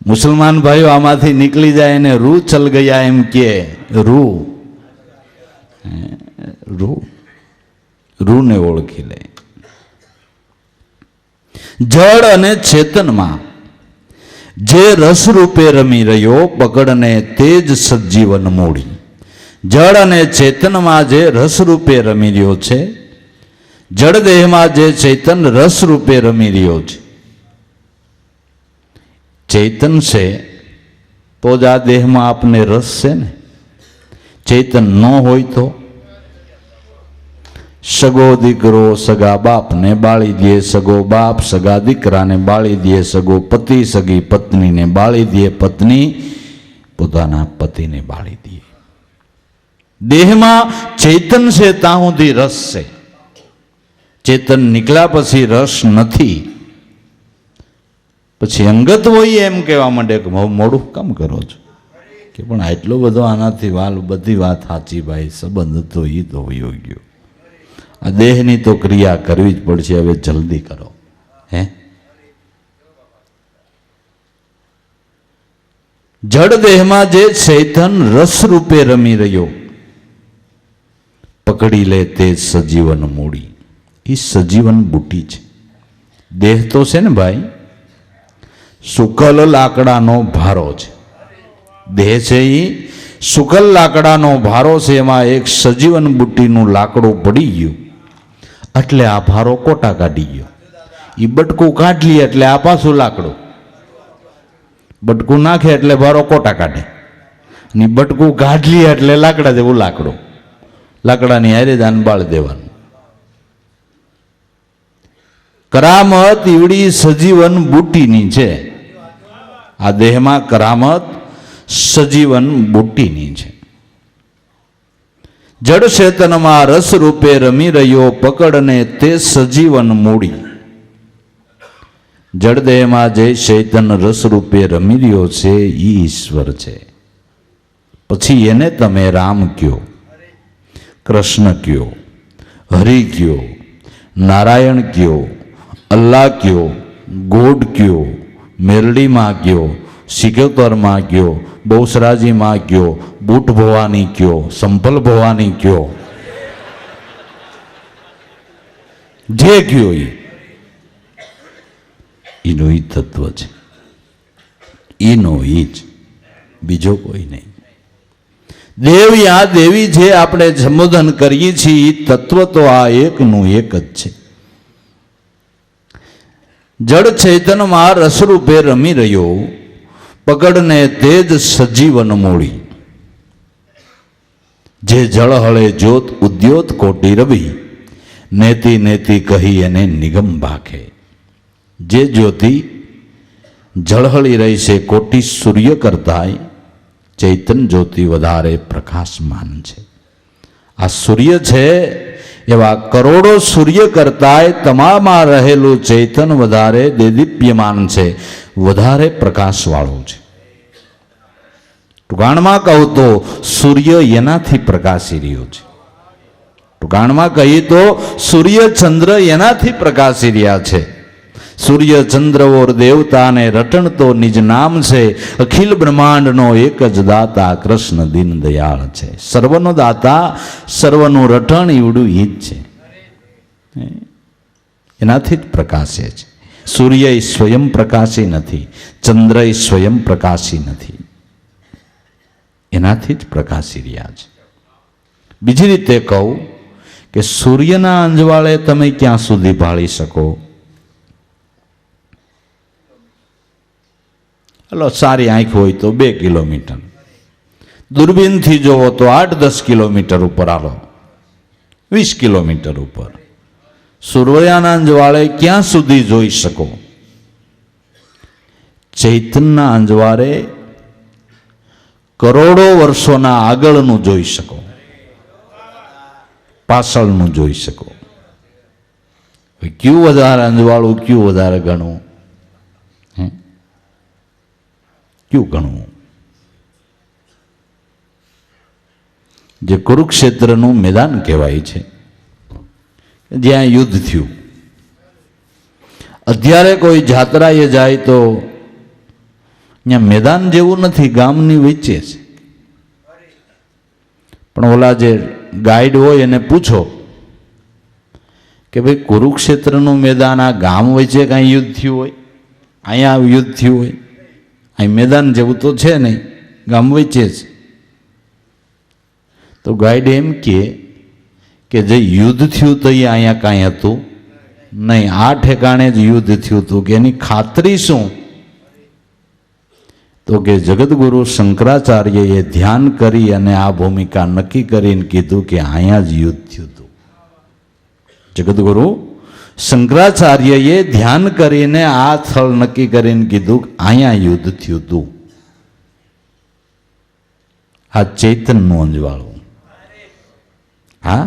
मुसलमान भाईओ आमांथी निकली जाए ने रूह चल गया एम के, रूह रूह। રૂને ઓળખી લે. જળ અને ચેતનમાં જે રસરૂપે રમી રહ્યો પકડને તે જ સજીવન મૂડી. જળ અને ચેતનમાં જે રસરૂપે રમી રહ્યો છે, જળ દેહમાં જે ચૈતન રસરૂપે રમી રહ્યો છે, ચૈતન છે તો જ આ દેહમાં આપને રસ છે ને. ચૈતન ન હોય તો સગો દીકરો સગા બાપને બાળી દે, સગો બાપ સગા દીકરાને બાળી દે, સગો પતિ સગી પત્નીને બાળી દે, પત્ની પોતાના પતિને બાળી દે. દેહમાં ચૈતન છે ત્યાં સુધી રસ છે. ચેતન નીકળ્યા પછી રસ નથી. પછી અંગત હોય એમ કહેવા માંડે કે મોડું કામ કરો છો, કે પણ આટલો બધો આનાથી બધી વાત સાચી ભાઈ, સંબંધ તો એ તો વયો ગયો. આ દેહની તો ક્રિયા કરવી જ પડશે, હવે જલ્દી કરો. હે જડ દેહમાં જે ચૈતન રસ રૂપે રમી રહ્યો પકડી લે તે સજીવન મૂડી. એ સજીવન બુટી છે. દેહ તો છે ને ભાઈ શુકલ લાકડાનો ભારો છે. દેહ છે એ શુકલ લાકડાનો ભારો છે. એમાં એક સજીવન બુટ્ટીનું લાકડું પડી ગયું એટલે આ ભારો કોટા કાઢી ગયો. એ બટકું કાઢી એટલે આ પાછું લાકડું. બટકું નાખે એટલે ભારો કોટા કાઢે, ને બટકું કાઢી એટલે લાકડા જેવું લાકડું. લાકડાની હારે દાન બાળ દેવાનું. કરામત ઈવડી સજીવન બુટ્ટીની છે. આ દેહમાં કરામત સજીવન બુટ્ટીની છે. જડ ચેતનમાં રસ રૂપે રમી રહ્યો પકડને તે સજીવન મૂડી. જડદેહમાં જે ચૈતન રસ રૂપે રમી રહ્યો છે એ ઈશ્વર છે. પછી એને તમે રામ કયો, કૃષ્ણ કયો, હરિ કયો, નારાયણ કયો, અલ્લાહ કયો, ગોડ કયો, મેરડીમાં કયો, સિકોતરમાં કયો, બહુસરાજીમાં કયો, બુટ ભવાની કયો, સંપલ ભવાની કયો, જે કયો એનું ઈ તત્વ છે. એનો ઈ જ, બીજો કોઈ નહીં. દેવી આ દેવી જે આપણે સંબોધન કરીએ છીએ એ તત્વ તો આ એકનું એક જ છે. જડ ચૈતનમાં રસરૂપે રમી રહ્યો પકડને તે જ સજીવન મૂળી. જે જળહળે જ્યોત ઉદ્યોત કોટી રવિ નેતિ નેતિ કહી એને નિગમ ભાખે. જે જ્યોતિ જળહળી રહી છે કોટી સૂર્ય કરતાંય ચૈતન જ્યોતિ વધારે પ્રકાશમાન છે. આ સૂર્ય છે એવા કરોડો સૂર્ય કરતાંય તમામમાં રહેલું ચૈતન વધારે દેદીપ્યમાન છે, વધારે પ્રકાશવાળું છે. ટૂંકાણમાં કહું તો સૂર્ય એનાથી પ્રકાશી રહ્યો છે. ટૂંકાણમાં કહીએ તો સૂર્ય ચંદ્ર એનાથી પ્રકાશી રહ્યા છે. સૂર્ય ચંદ્ર ઓર દેવતા ને રટણ તો નિજ નામ છે. અખિલ બ્રહ્માંડનો એક જ દાતા કૃષ્ણ દીન દયાળ છે. સર્વનો દાતા, સર્વનું રટણ ઈવડું ઈ જ છે. એનાથી જ પ્રકાશે છે. સૂર્ય સ્વયં પ્રકાશી નથી, ચંદ્ર સ્વયં પ્રકાશી નથી, એનાથી જ પ્રકાશી રહ્યા છે. બીજી રીતે કહું કે સૂર્યના અંજવાળે તમે ક્યાં સુધી ભાળી શકો? હલો, સારી આંખ હોય તો 2 કિલોમીટર, દૂરબીનથી જોવો તો 8-10 કિલોમીટર ઉપર, આલો 20 કિલોમીટર ઉપર. સૂર્યના અંજવાળે ક્યાં સુધી જોઈ શકો? ચૈતનના અંજવાળે કરોડો વર્ષોના આગળનું જોઈ શકો, પાછળનું જોઈ શકો. ક્યું વધારે અંજવાળું, ક્યું વધારે ગણવું? ક્યું ગણવું? જે કુરુક્ષેત્રનું મેદાન કહેવાય છે, જ્યાં યુદ્ધ થયું. અત્યારે કોઈ જાત્રાએ જાય તો ત્યાં મેદાન જેવું નથી, ગામની વચ્ચે છે. પણ ઓલા જે ગાઈડ હોય એને પૂછો કે ભાઈ કુરુક્ષેત્રનું મેદાન આ ગામ વચ્ચે કાંઈ યુદ્ધ થયું હોય, અહીંયા યુદ્ધ થયું હોય, અહીં મેદાન જેવું તો છે નહીં, ગામ વચ્ચે જ. તો ગાઈડ એમ કે જે યુદ્ધ થયું તો એ અહીંયા કાંઈ હતું નહીં, આ ઠેકાણે જ યુદ્ધ થયું હતું. કે એની ખાતરી શું? તો કે જગતગુરુ શંકરાચાર્યએ ધ્યાન કરી અને આ ભૂમિકા નક્કી કરીને કીધું કે અહીંયા જ યુદ્ધ થયું હતું. જગતગુરુ શંકરાચાર્યએ ધ્યાન કરીને આ સ્થળ નક્કી કરીને કીધું કે અહીંયા યુદ્ધ થયું હતું. આ ચૈતનનું અંજવાળું, હા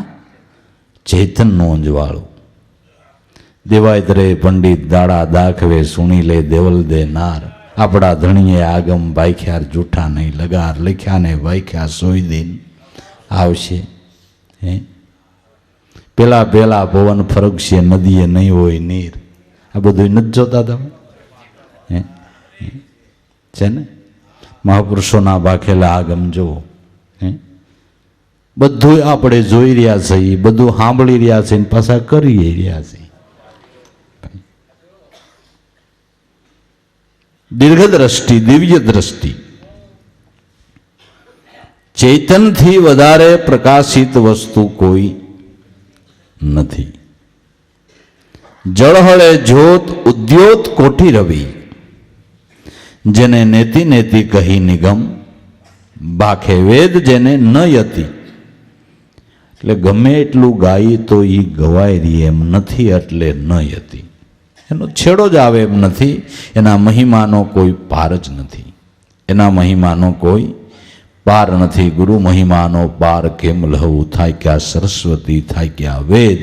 ચૈતનનું અંજવાળું. દેવાયતરે પંડિત દાડા દાખવે સુણી લે દેવલ દે નાર, આપણા ધણીએ આગમ ભાઈખ્યાર જૂઠા નહીં લગાર, લખ્યા ને ભાઈખ્યા સોઈ દિન આવશે. હે પેલા પેલા પવન ફરકશે નદીએ નહીં હોય નીર. આ બધું નથી જોતા તમે? હે છે ને મહાપુરુષોના ભાખેલા આગમ જુઓ. હે બધું આપણે જોઈ રહ્યા છીએ, બધું સાંભળી રહ્યા છે, પાછા કરી રહ્યા છે. દીર્ઘ દ્રષ્ટિ, દિવ્ય દ્રષ્ટિ. ચૈતનથી વધારે પ્રકાશિત વસ્તુ કોઈ નથી. જળહળે જ્યોત ઉદ્યોત કોટી રવિ, જેને નેતિ નેતિ કહી નિગમ, બાખે વેદ જેને ન યતિ. એટલે ગમે એટલું ગાય તો એ ગવાય રહી એમ નથી, એટલે ન યતિ એનો છેડો જ આવે એમ નથી. એના મહિમાનો કોઈ પાર જ નથી, એના મહિમાનો કોઈ પાર નથી. ગુરુ મહિમાનો પાર કેમ લહવું, થાય ક્યાં સરસ્વતી, થાય ક્યાં વેદ.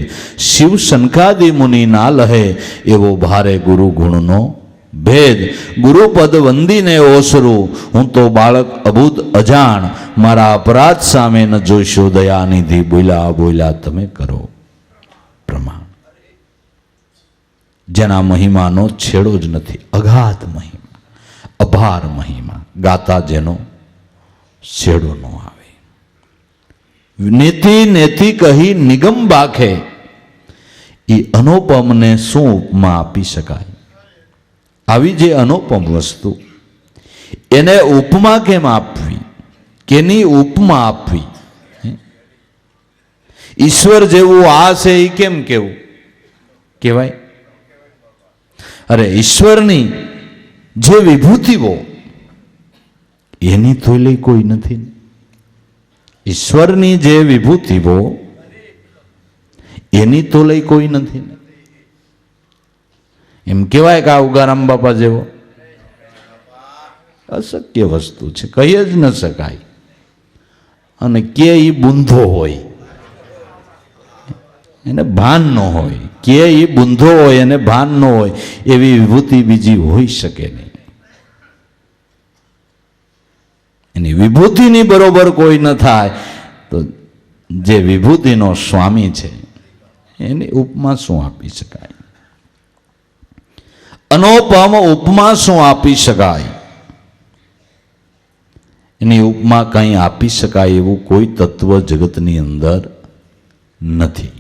શિવ શંકાદી મુનિ ના લહે, એવો ભારે ગુરુ ગુણનો ભેદ. ગુરુપદ વંદીને ઓસરું, હું તો બાળક અબૂદ અજાણ, મારા અપરાધ સામે ન જોઈશો દયાનિધિ. બોલ્યા બોલ્યા તમે કરો પ્રમાણ. જેના મહિમાનો છેડો જ નથી, અગાધ મહિમા, અભાર મહિમા, ગાતા જેનો છેડો ન આવે. નેતિ નેતિ કહી નિગમ બાખે, એ અનુપમને શું ઉપમા આપી શકાય? આવી જે અનુપમ વસ્તુ, એને ઉપમા કેમ આપવી, કેની ઉપમા આપવી? ઈશ્વર જેવું આ છે એ કેમ કેવું કહેવાય? અરે ઈશ્વરની જે વિભૂતિઓ, એની તોલે કોઈ નથી. ઈશ્વરની જે વિભૂતિઓ, એની તોલે કોઈ નથી. એમ કહેવાય કે આ ઉગારામ બાપા જેવો? અશક્ય વસ્તુ છે, કહી જ ન શકાય. અને કે એ બુંધો હોય, એને ભાન ન હોય, કે એ બુંધો હોય એને ભાન ન હોય, એવી વિભૂતિ બીજી હોઈ શકે નહીં. એની વિભૂતિની બરોબર કોઈ ન થાય તો જે વિભૂતિનો સ્વામી છે એની ઉપમા શું આપી શકાય? અનુપમ ઉપમા શું આપી શકાય? એની ઉપમા કંઈ આપી શકાય એવું કોઈ તત્વ જગતની અંદર નથી.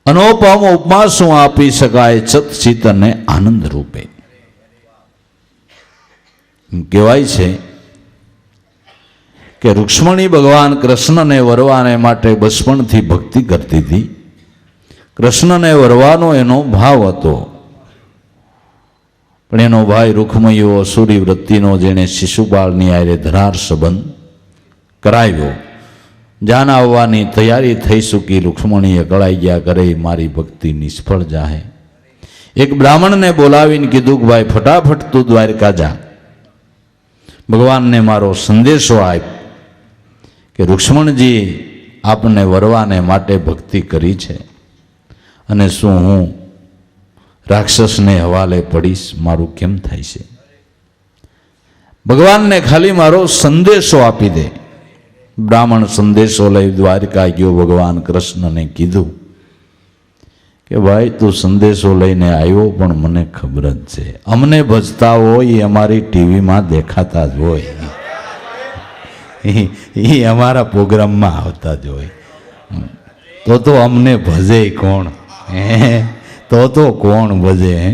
અનુપમ ઉપમા શું આપી શકાય? ચિત અને આનંદ રૂપે. કહેવાય છે કે રૂક્ષ્મણી ભગવાન કૃષ્ણને વરવાને માટે બચપણથી ભક્તિ કરતી હતી. કૃષ્ણને વરવાનો એનો ભાવ હતો, પણ એનો ભાઈ રૂખમયો અસુરી વૃત્તિનો, જેણે શિશુપાળની આરે ધરાર સંબંધ કરાવ્યો. જાન આવવાની તૈયારી થઈ ચૂકી, રૂક્ષ્મણીએ કળાઈ ગયા કરે મારી ભક્તિ નિષ્ફળ જાહે. એક બ્રાહ્મણને બોલાવીને કીધું કે ભાઈ ફટાફટ તું દ્વારકા જા, ભગવાનને મારો સંદેશો આપ કે રૂક્ષ્મણજી આપને વરવાને માટે ભક્તિ કરી છે, અને શું હું રાક્ષસને હવાલે પડીશ? મારું કેમ થાય છે? ભગવાનને ખાલી મારો સંદેશો આપી દે. બ્રાહ્મણ સંદેશો લઈ દ્વારકા ગયો. ભગવાન કૃષ્ણને કીધું કે ભાઈ તું સંદેશો લઈને આવ્યો, પણ મને ખબર જ છે અમને ભજતા હોય એ અમારી ટીવીમાં દેખાતા જ હોય, એ અમારા પ્રોગ્રામમાં આવતા જ હોય. તો અમને ભજે કોણ? હે તો કોણ ભજે? હે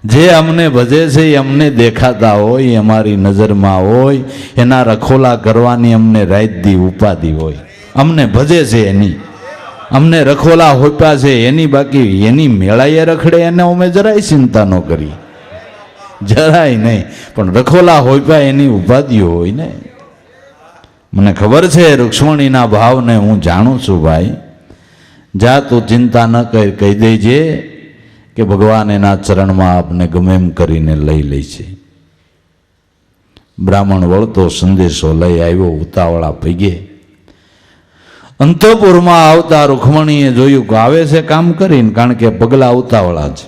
જે અમને ભજે છે એ અમને દેખાતા હોય, અમારી નજરમાં હોય, એના રખોલા કરવાની અમને રાતદી ઉપાધિ હોય. અમને ભજે છે એની, અમને રખોલા હોપ્યા છે એની, બાકી એની મેળાએ રખડે એને અમે જરાય ચિંતા ન કરી, જરાય નહીં. પણ રખોલા હોપ્યા એની ઉપાધિઓ હોય ને. મને ખબર છે રૂક્ષ્મણીના ભાવને હું જાણું છું ભાઈ. જા તું ચિંતા ન કર, કહી દેજે કે ભગવાન એના ચરણમાં આપને ગમે એમ કરીને લઈ લે છે. બ્રાહ્મણ વળતો સંદેશો લઈ આવ્યો ઉતાવળા પૈગે. અંતઃપુરમાં આવતા રૂક્ષ્મણીએ જોયું કે આવે છે કામ કરીને, કારણ કે પગલા ઉતાવળા છે.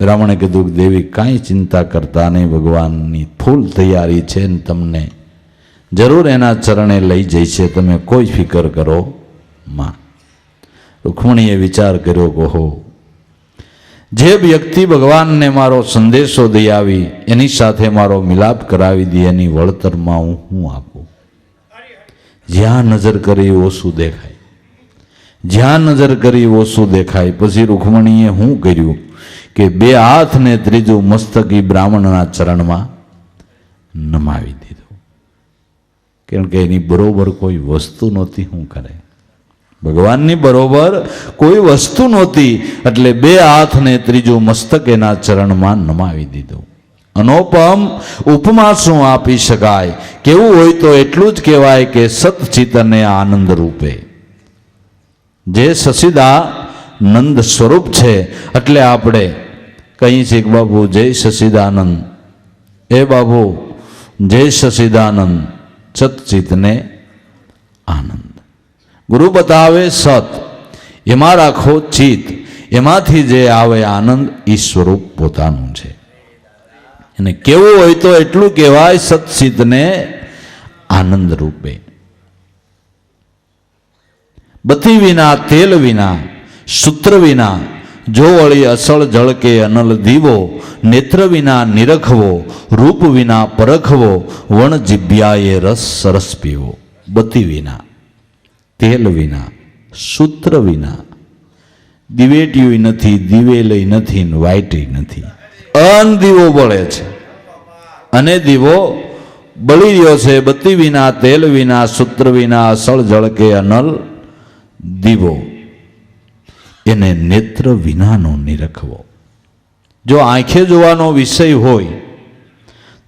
બ્રાહ્મણે કીધું કે દેવી કાંઈ ચિંતા કરતા નહીં, ભગવાનની ફૂલ તૈયારી છે ને તમને જરૂર એના ચરણે લઈ જઈ છે, તમે કોઈ ફિકર કરો માં. રૂક્ષ્મણીએ વિચાર કર્યો કે હો, જે વ્યક્તિ ભગવાનને મારો સંદેશો દઈ આવી એની સાથે મારો મિલાપ કરાવી દે, એની વળતરમાં હું શું આપું? જ્યાં નજર કરી ઓછું દેખાય, જ્યાં નજર કરી ઓછું દેખાય. પછી રૂક્ષ્મણીએ શું કર્યું કે 2 હાથ ને ત્રીજું મસ્તકી બ્રાહ્મણના ચરણમાં નમાવી દીધું. કારણ કે એની બરોબર કોઈ વસ્તુ નહોતી. શું કરે? ભગવાનની બરોબર કોઈ વસ્તુ નહોતી, એટલે 2 હાથ ને ત્રીજું મસ્તક એના ચરણમાં નમાવી દીધું. અનોપમ ઉપમા શું આપી શકાય? કેવું હોય તો એટલું જ કહેવાય કે સતચિત અને આનંદ રૂપે જે સચિદાનંદ સ્વરૂપ છે. એટલે આપણે કહીએ છીએ કે બાબુ જય સચિદાનંદ, એ બાબુ જય સચિદાનંદ, સતચિતને આનંદ. ગુરુ બતાવે સત, એમાં રાખો ચિત, એમાંથી જે આવે આનંદ એ સ્વરૂપ પોતાનું છે. અને કેવું હોય તો એટલું કહેવાય સતચિતને આનંદ રૂપે. બતી વિના તેલ વિના સૂત્ર વિના જો વળી અસળ જળકે અનલ દીવો, નેત્ર વિના નિરખવો, રૂપ વિના પરખવો, વણ જીભ્યાએ રસ સરસ પીવો. બતી વિના, તેલ વિના, સૂત્ર વિના, દિવેટિયું નથી, દિવેલય નથી, વાઈટી નથી, અન દીવો બળે છે અને દીવો બળી રહ્યો છે. બત્તી વિના, તેલ વિના, સૂત્ર વિના, અસળ જળકે અનલ દીવો, એને નેત્ર વિનાનો નિરખવો. જો આંખે જોવાનો વિષય હોય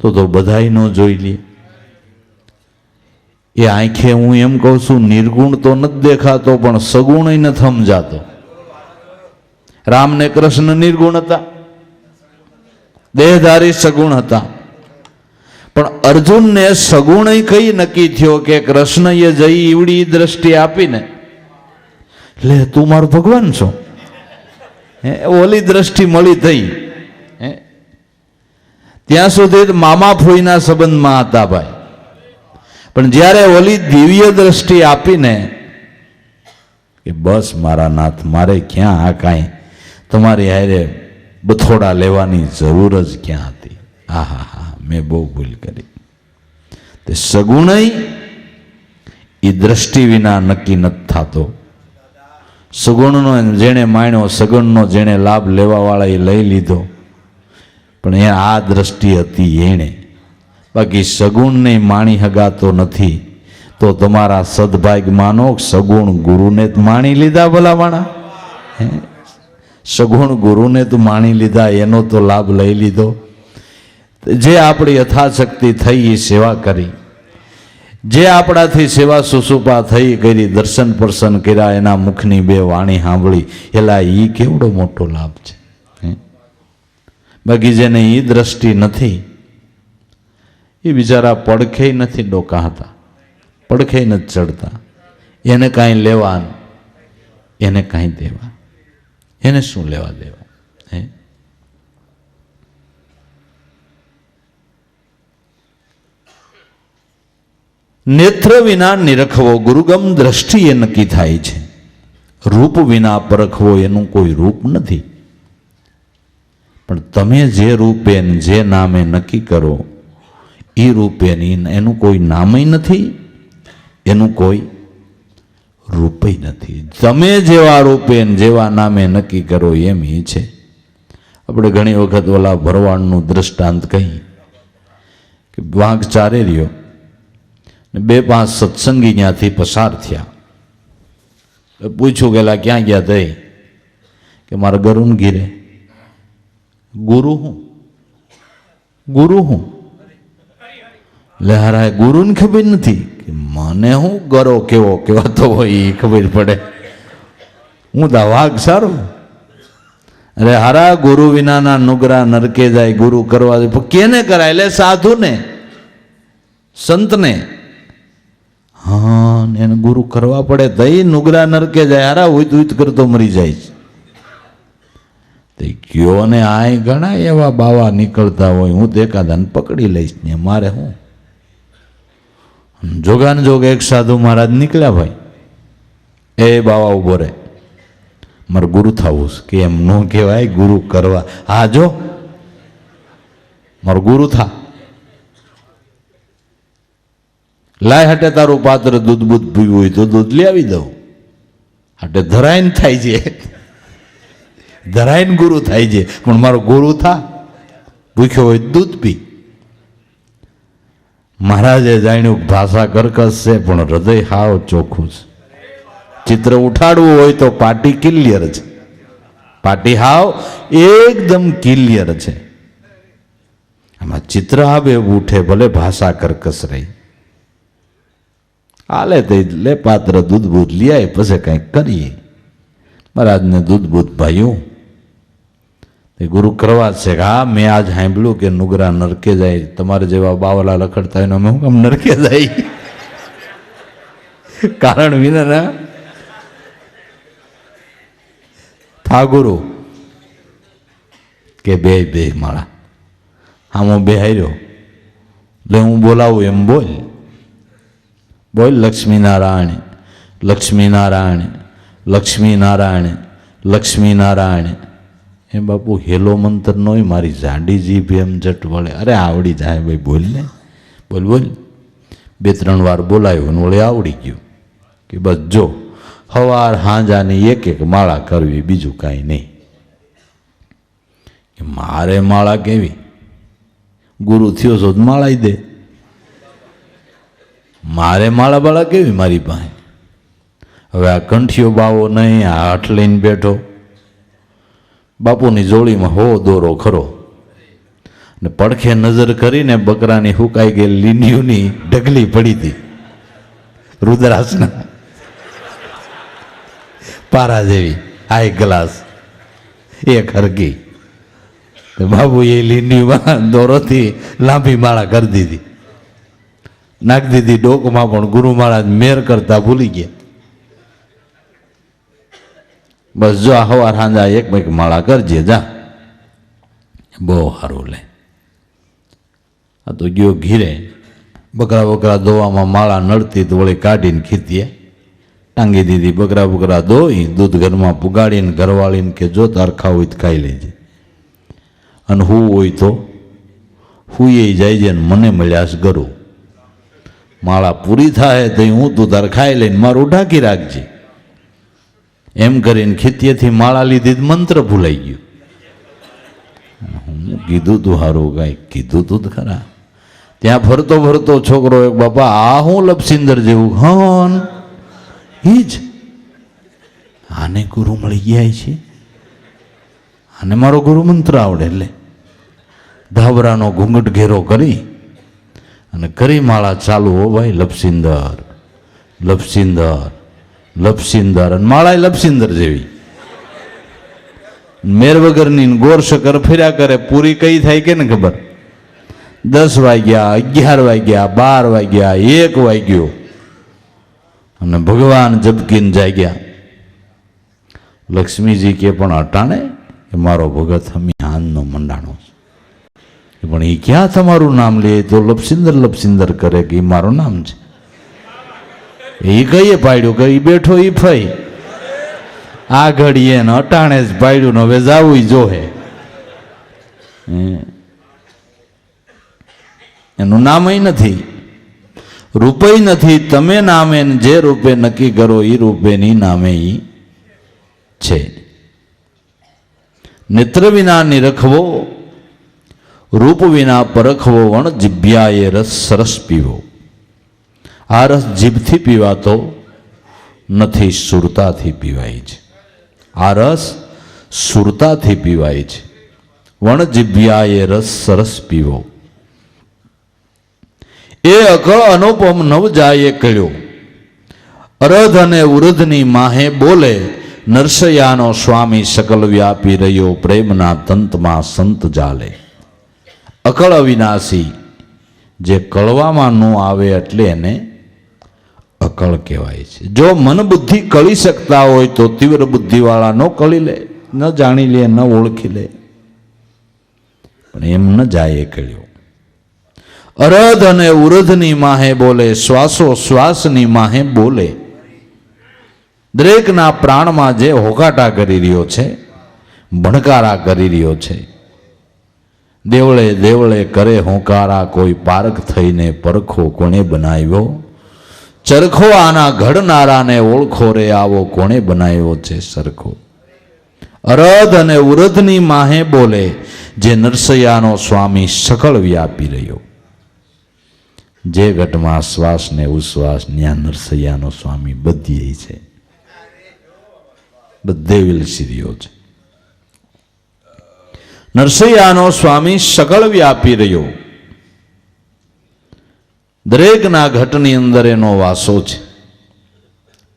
તો બધાય નો જોઈ લે. એ આંખે હું એમ કહું છું નિર્ગુણ તો નથી દેખાતો, પણ સગુણ નથી સમજાતો. રામ ને કૃષ્ણ નિર્ગુણ હતા, દેહધારી સગુણ હતા, પણ અર્જુનને સગુણ કઈ નક્કી થયો કે કૃષ્ણએ જઈ ઈવડી દ્રષ્ટિ આપીને લે તું મારો ભગવાન છો, ઓલી દ્રષ્ટિ મળી થઈ. ત્યાં સુધી મામા ફોઈના સંબંધમાં હતા ભાઈ. પણ જ્યારે ઓલી દિવ્ય દ્રષ્ટિ આપીને કે બસ મારા નાથ, મારે ક્યાં આ કાંઈ તમારી હારે બથોડા લેવાની જરૂર જ ક્યાં હતી? આહા હા, મેં બહુ ભૂલ કરી. તે સગુણય એ દ્રષ્ટિ વિના નક્કી નથી થતો. સગુણનો જેણે માણ્યો, સગુણનો જેણે લાભ લેવાવાળા એ લઈ લીધો, પણ એ આ દ્રષ્ટિ હતી એણે. બાકી સગુણને માણી હગાતો નથી. તો તમારા સદભાગ્ય માનો સગુણ ગુરુને જ માણી લીધા. ભલા માણા, સગુણ ગુરુને તો માણી લીધા, એનો તો લાભ લઈ લીધો. જે આપણી યથાશક્તિ થઈ એ સેવા કરી, જે આપણાથી સેવા સુસુપા થઈ કરી, દર્શન પ્રસન્ન કર્યા, એના મુખની 2 વાણી સાંભળી, એલા એ કેવડો મોટો લાભ છે. બાકી જેને એ દ્રષ્ટિ નથી એ બિચારા પડખે નથી ડોકાતા, પડખે નથી ચડતા. એને કાંઈ લેવા, એને કાંઈ દેવા, એને શું લેવા દેવા? નેત્ર વિના નિરખવો, ગુરુગમ દ્રષ્ટિ એ નક્કી થાય છે. રૂપ વિના પરખવો, એનું કોઈ રૂપ નથી. પણ તમે જે રૂપે જે નામે નક્કી કરો એ રૂપે એનું કોઈ નામય નથી, એનું કોઈ રૂપે નથી. તમે જેવા રૂપે ને જેવા નામે નક્કી કરો એમ એ છે. આપણે ઘણી વખત ઓલા ભરવાડનું દ્રષ્ટાંત કહી કે વાંક ચારે રહ્યો ને 2-5 સત્સંગી ત્યાંથી પસાર થયા. પૂછ્યું ગયેલા ક્યાં ગયા થઈ કે મારા ગરુન ગીરે. ગુરુ હું લહેરાય ગુરુને ખબર નથી કે મને હું ગરો કેવો કહેવાતો હોય એ ખબર પડે. હું તો વાઘ સારું. અરે હારા ગુરુ વિનાના નુગરા નરકે જાય. ગુરુ કરવા જાય પણ કેને કરાય? એટલે સાધુને સંતને. હા એને ગુરુ કરવા પડે તઈ નુગરા નરકે જાય. હારા ઉત કરતો મરી જાય. તે કયો ને આય ઘણા એવા બાવા નીકળતા હોય. હું તો એકાદાને પકડી લઈશ ને મારે હું. જોગાન જોગ એક સાધુ મહારાજ નીકળ્યા ભાઈ. એ બાવા ઉભો રે મારે ગુરુ થવું કે એમ ન કહેવાય. ગુરુ કરવા હા જો મારું ગુરુ થા. લાય હટે તારું પાત્ર દૂધ બૂધ પીવું હોય તો દૂધ લઈ આવી દઉં. હટે ધરાઈને થાય છે, ધરાઈને ગુરુ થાય છે. પણ મારો ગુરુ થા. ભૂખ્યો હોય દૂધ પી. મહારાજે જાણ્યું ભાષા કર્કશ છે પણ હૃદય હાવ ચોખ્ખું છે. ચિત્ર ઉઠાડવું હોય તો પાટી ક્લિયર છે. પાટી હાવ એકદમ ક્લિયર છે. આમાં ચિત્ર આવે ઉઠે ભલે ભાષા કર્કશ રહી. હાલે તે લે પાત્ર દૂધ બૂધ લઈ આવે પછી કંઈક કરીએ. મહારાજને દૂધ બૂધ ભાઈઓ તે ગુરુ કરવા છે કે હા મેં આજ સાંભળ્યું કે નુગરા નરકે જાય. તમારે જેવા બાવલા લખડતા હોય ને અમે હું કામ નરકે જાય? કારણ વિના થા ગુરુ કે બે માળા આમ બે હાર્યો એટલે હું બોલાવું એમ બોલ લક્ષ્મીનારાયણ લક્ષ્મીનારાયણ લક્ષ્મીનારાયણ લક્ષ્મીનારાયણ. એ બાપુ હેલો મંત્ર નો મારી જાડી જીભ એમ જટ વળે. અરે આવડી જાય ભાઈ બોલ ને બોલ 2-3 વાર બોલાયું વળે આવડી ગયું કે બસ જો સવાર હાંજાની એક માળા કરવી બીજું કાંઈ નહીં. મારે માળા કેવી? ગુરુ થયો છો માળા દે. મારે માળા કેવી મારી પાસે? હવે આ કંઠિયો બાવો નહીં, આ હાથ લઈને બેઠો. બાપુની જોડીમાં હો દોરો ખરો ને પડખે નજર કરીને બકરાની હુકાઈ ગયેલી લીંડીઓની ઢગલી પડી હતી રુદ્રાસના પારા જેવી. આ એક ગ્લાસ એક હરકી. બાબુ એ લીંડીમાં દોરોથી લાંબી માળા કરી દીધી, નાખી દીધી ડોકમાં. પણ ગુરુ મહારાજ મેર કરતા ભૂલી ગયા. બસ જો આ હવાર હાંજા એક માળા કરજે જા. બહુ સારું લે. આ તો ગયો ઘીરે બકરા દોવામાં માળા નડતી તો વળી કાઢીને ખીતીએ ટાંગી દીધી. બકરા દોઈ દૂધ ઘરમાં પુગાડીને ઘરવાળીને કે જો તાર ખાવું હોય તો ખાઈ લેજે, અને હું હોય તો હુંય જાય છે. મને મળ્યા છે ગરુ. માળા પૂરી થાય તો હું તું તાર ખાઈ લઈને મારું ઢાંકી રાખજે. એમ કરીને ખીતીએથી માળા લીધી મંત્ર ભૂલાઈ ગયું. હું કીધું તું હારું કાંઈ કીધું તું ખરા. ત્યાં ફરતો ફરતો છોકરો એક બાપા આ હું લપસિંદર જેવું હન એ જ આને ગુરુ મળી ગયા છે, આને મારો ગુરુ મંત્ર આવડે. એટલે ધાબરાનો ઘૂંઘટ ઘેરો કરી અને કરી માળા ચાલુ. હો ભાઈ લપસિંદર લપસિંદર લપસિંદર. અને માળા લપસિંદર જેવી મેર વગરની ગોર શક્કર ફર્યા કરે. પૂરી કઈ થાય કે ને ખબર? 10 વાગ્યા, 11 વાગ્યા, 12 વાગ્યા, 1 વાગ્યો અને ભગવાન જબકીને જાગ્યા. લક્ષ્મીજી કે પણ અટાણે કે મારો ભગત હમી હાનનો મંડાણો છે, પણ એ ક્યાં તમારું નામ લે? તો લપસિંદર લપસિંદર કરે કે એ મારું નામ છે. એ કઈએ પાડ્યું કે બેઠો ઈ ફઈ આ ઘડીએ ને અટાણે જ પાડ્યું ને હવે જાવું જોહે. એનું નામ નથી. રૂપે નથી તમે નામે ને જે રૂપે નક્કી કરો એ રૂપેની નામે ઈ છે. નેત્ર વિના નિરખવો, રૂપ વિના પરખવો, વણ જીભ્યાએ રસ સરસ પીવો. આ રસ જીભથી પીવાતો નથી, સુરતાથી પીવાય છે. આ રસ સુરતાથી પીવાય છે. વણ જીભ્યાએ રસ સરસ પીવો. એ અકળ અનુપમ નવ જાય કળ્યો, અરધ અને ઉરધની માહે બોલે, નરસૈયાનો સ્વામી સકલ વ્યાપી રહ્યો, પ્રેમના તંતમાં સંત જાલે. અકળ અવિનાશી, જે કળવામાં ન આવે એટલે એને અકળ કહેવાય છે. જો મન બુદ્ધિ કળી શકતા હોય તો તીવ્ર બુદ્ધિવાળા ન કળી લે, ન જાણી લે, ન ઓળખી લે, પણ એમ ન જાય કળ્યો. અરધ અને ઉરધની માહે બોલે, શ્વાસો શ્વાસની માહે બોલે. દરેકના પ્રાણમાં જે હોકાટા કરી રહ્યો છે, ભણકારા કરી રહ્યો છે, દેવળે દેવળે કરે હોંકારા, કોઈ પારખ થઈને પરખો કોણે બનાવ્યો. ચરખો આના ઘડનારાને ઓળખો રે, આવો કોણે બનાવ્યો છે સરખો. અરધ અને ઉરધની માહે બોલે, જે નરસૈયાનો સ્વામી સકળ વ્યાપી રહ્યો. જે ઘટમાં શ્વાસ ને ઉશ્વાસ, ત્યાં નરસૈયાનો સ્વામી બધીએ છે, બધે વિલસી રહ્યો છે. નરસૈયાનો સ્વામી સકળ વ્યાપી રહ્યો. દરેકના ઘટની અંદર એનો વાસો છે,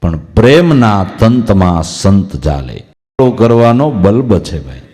પણ પ્રેમના તંતમાં સંત ચાલે. કરવાનો બલ્બ છે ભાઈ.